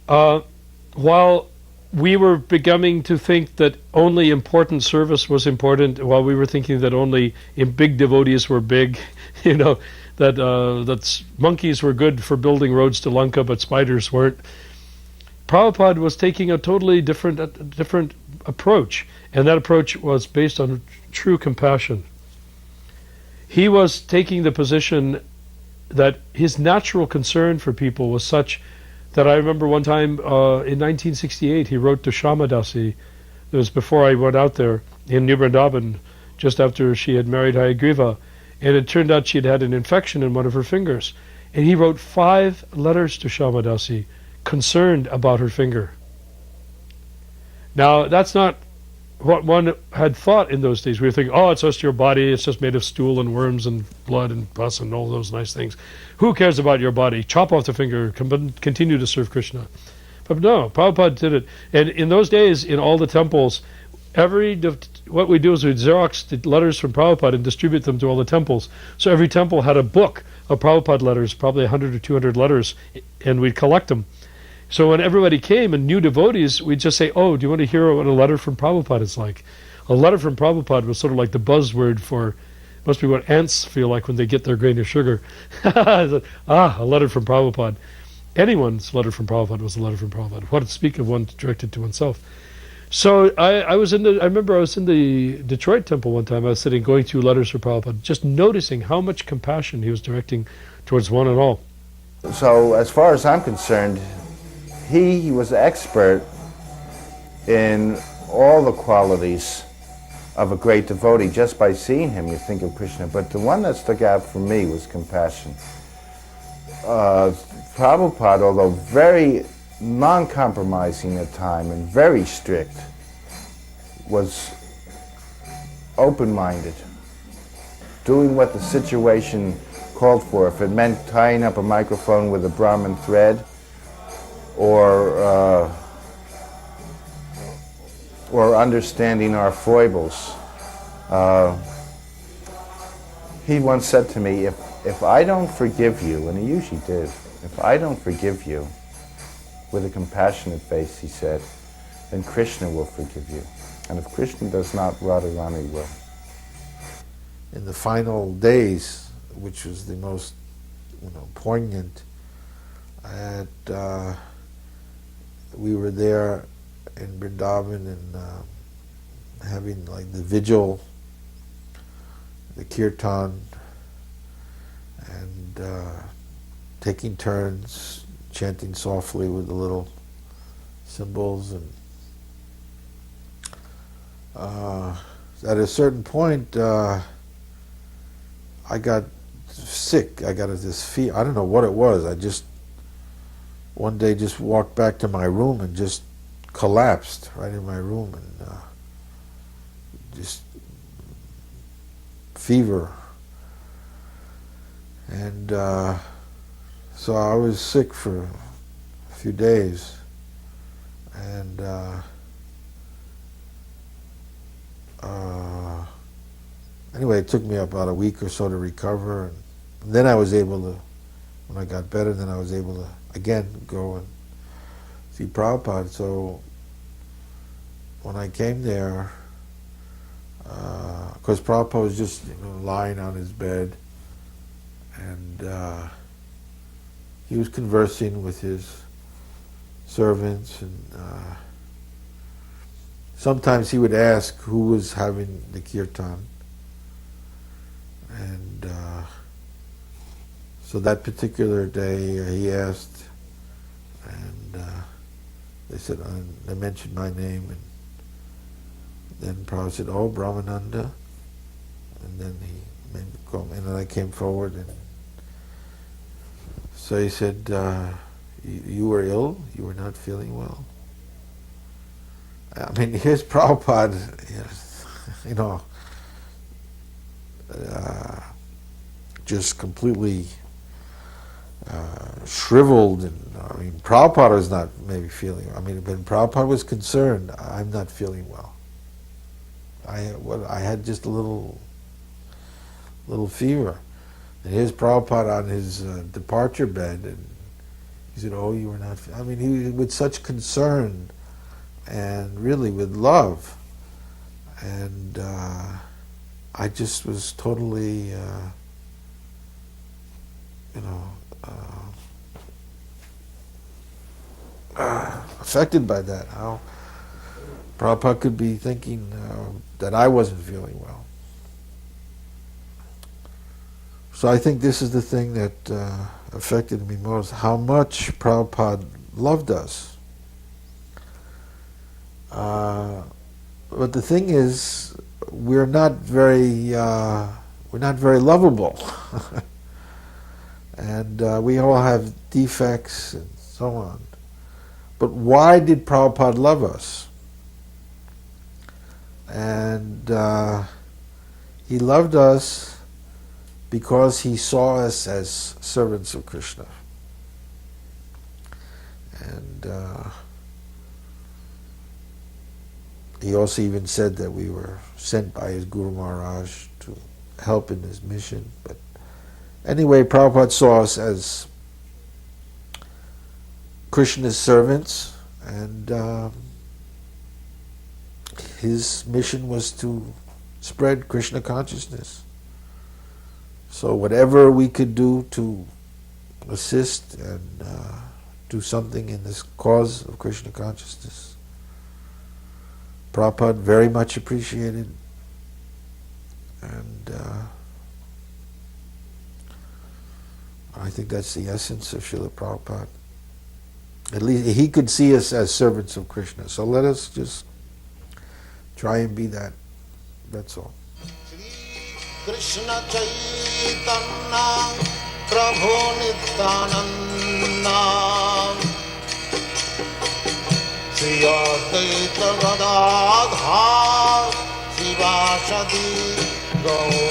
[SPEAKER 2] While we were beginning to think that only important service was important, while we were thinking that only big devotees were big, that monkeys were good for building roads to Lanka, but spiders weren't. Prabhupada was taking a totally different approach, and that approach was based on true compassion. He was taking the position that his natural concern for people was such that I remember one time in 1968 he wrote to Shamadasi. It was before I went out there in New Vrindavan, just after she had married Hayagriva, and it turned out she had had an infection in one of her fingers. And he wrote 5 letters to Shamadasi, concerned about her finger. Now, that's not what one had thought in those days. We were thinking, oh, it's just your body, it's just made of stool and worms and blood and pus and all those nice things. Who cares about your body? Chop off the finger, continue to serve Krishna. But no, Prabhupada did it. And in those days, in all the temples, what we do is we Xerox the letters from Prabhupada and distribute them to all the temples. So every temple had a book of Prabhupada letters, probably 100 or 200 letters, and we'd collect them. So when everybody came and new devotees, we'd just say, oh, do you want to hear what a letter from Prabhupada is like? A letter from Prabhupada was sort of like the buzzword for, must be what ants feel like when they get their grain of sugar. A letter from Prabhupada. Anyone's letter from Prabhupada was a letter from Prabhupada. What to speak of one directed to oneself. So I remember I was in the Detroit temple one time. I was sitting going through letters for Prabhupada, just noticing how much compassion he was directing towards one and all.
[SPEAKER 3] So as far as I'm concerned, he was expert in all the qualities of a great devotee. Just by seeing him, you think of Krishna. But the one that stuck out for me was compassion. Prabhupada, although very non-compromising at time and very strict, was open-minded, doing what the situation called for. If it meant tying up a microphone with a Brahmin thread, or understanding our foibles. He once said to me, if I don't forgive you, and he usually did, if I don't forgive you, with a compassionate face, he said, then Krishna will forgive you. And if Krishna does not, Radharani will.
[SPEAKER 1] In the final days, which was the most poignant, we were there in Vrindavan and having like the vigil, the kirtan, and taking turns chanting softly with the little symbols. And at a certain point, I got sick. I got this fever. I don't know what it was. I just one day just walked back to my room and just collapsed right in my room, and just fever. And so I was sick for a few days, and anyway, it took me about a week or so to recover, and then I was able to, when I got better, then I was able to again go and see Prabhupada. So when I came there, because Prabhupada was just lying on his bed, and he was conversing with his servants, and sometimes he would ask who was having the kirtan, and so that particular day he asked, and they said, they mentioned my name, and then Prabhupada said, oh, Brahmananda, and then he made me come, and then I came forward, and so he said, you were ill, you were not feeling well. I mean, here's Prabhupada, just completely shriveled, and I mean, Prabhupada was not maybe feeling. I mean, when Prabhupada was concerned, I'm not feeling well. I had just a little fever. And here's Prabhupada on his departure bed, and he said, "Oh, you were not." I mean, he with such concern and really with love, and I just was totally, affected by that. How Prabhupada could be thinking that I wasn't feeling well. So I think this is the thing that affected me most, how much Prabhupada loved us. But the thing is, we're not very lovable. And we all have defects and so on. But why did Prabhupada love us? And he loved us because he saw us as servants of Krishna. And he also even said that we were sent by his Guru Maharaj to help in his mission. But anyway, Prabhupada saw us as Krishna's servants, and his mission was to spread Krishna consciousness. So whatever we could do to assist and do something in this cause of Krishna consciousness, Prabhupada very much appreciated. And I think that's the essence of Srila Prabhupada. At least he could see us as servants of Krishna. So let us just try and be that. That's all.
[SPEAKER 4] Krishna Chaitanya Prabhu Nityananda Sri Advaita Gadadhar Sivasadi Gaur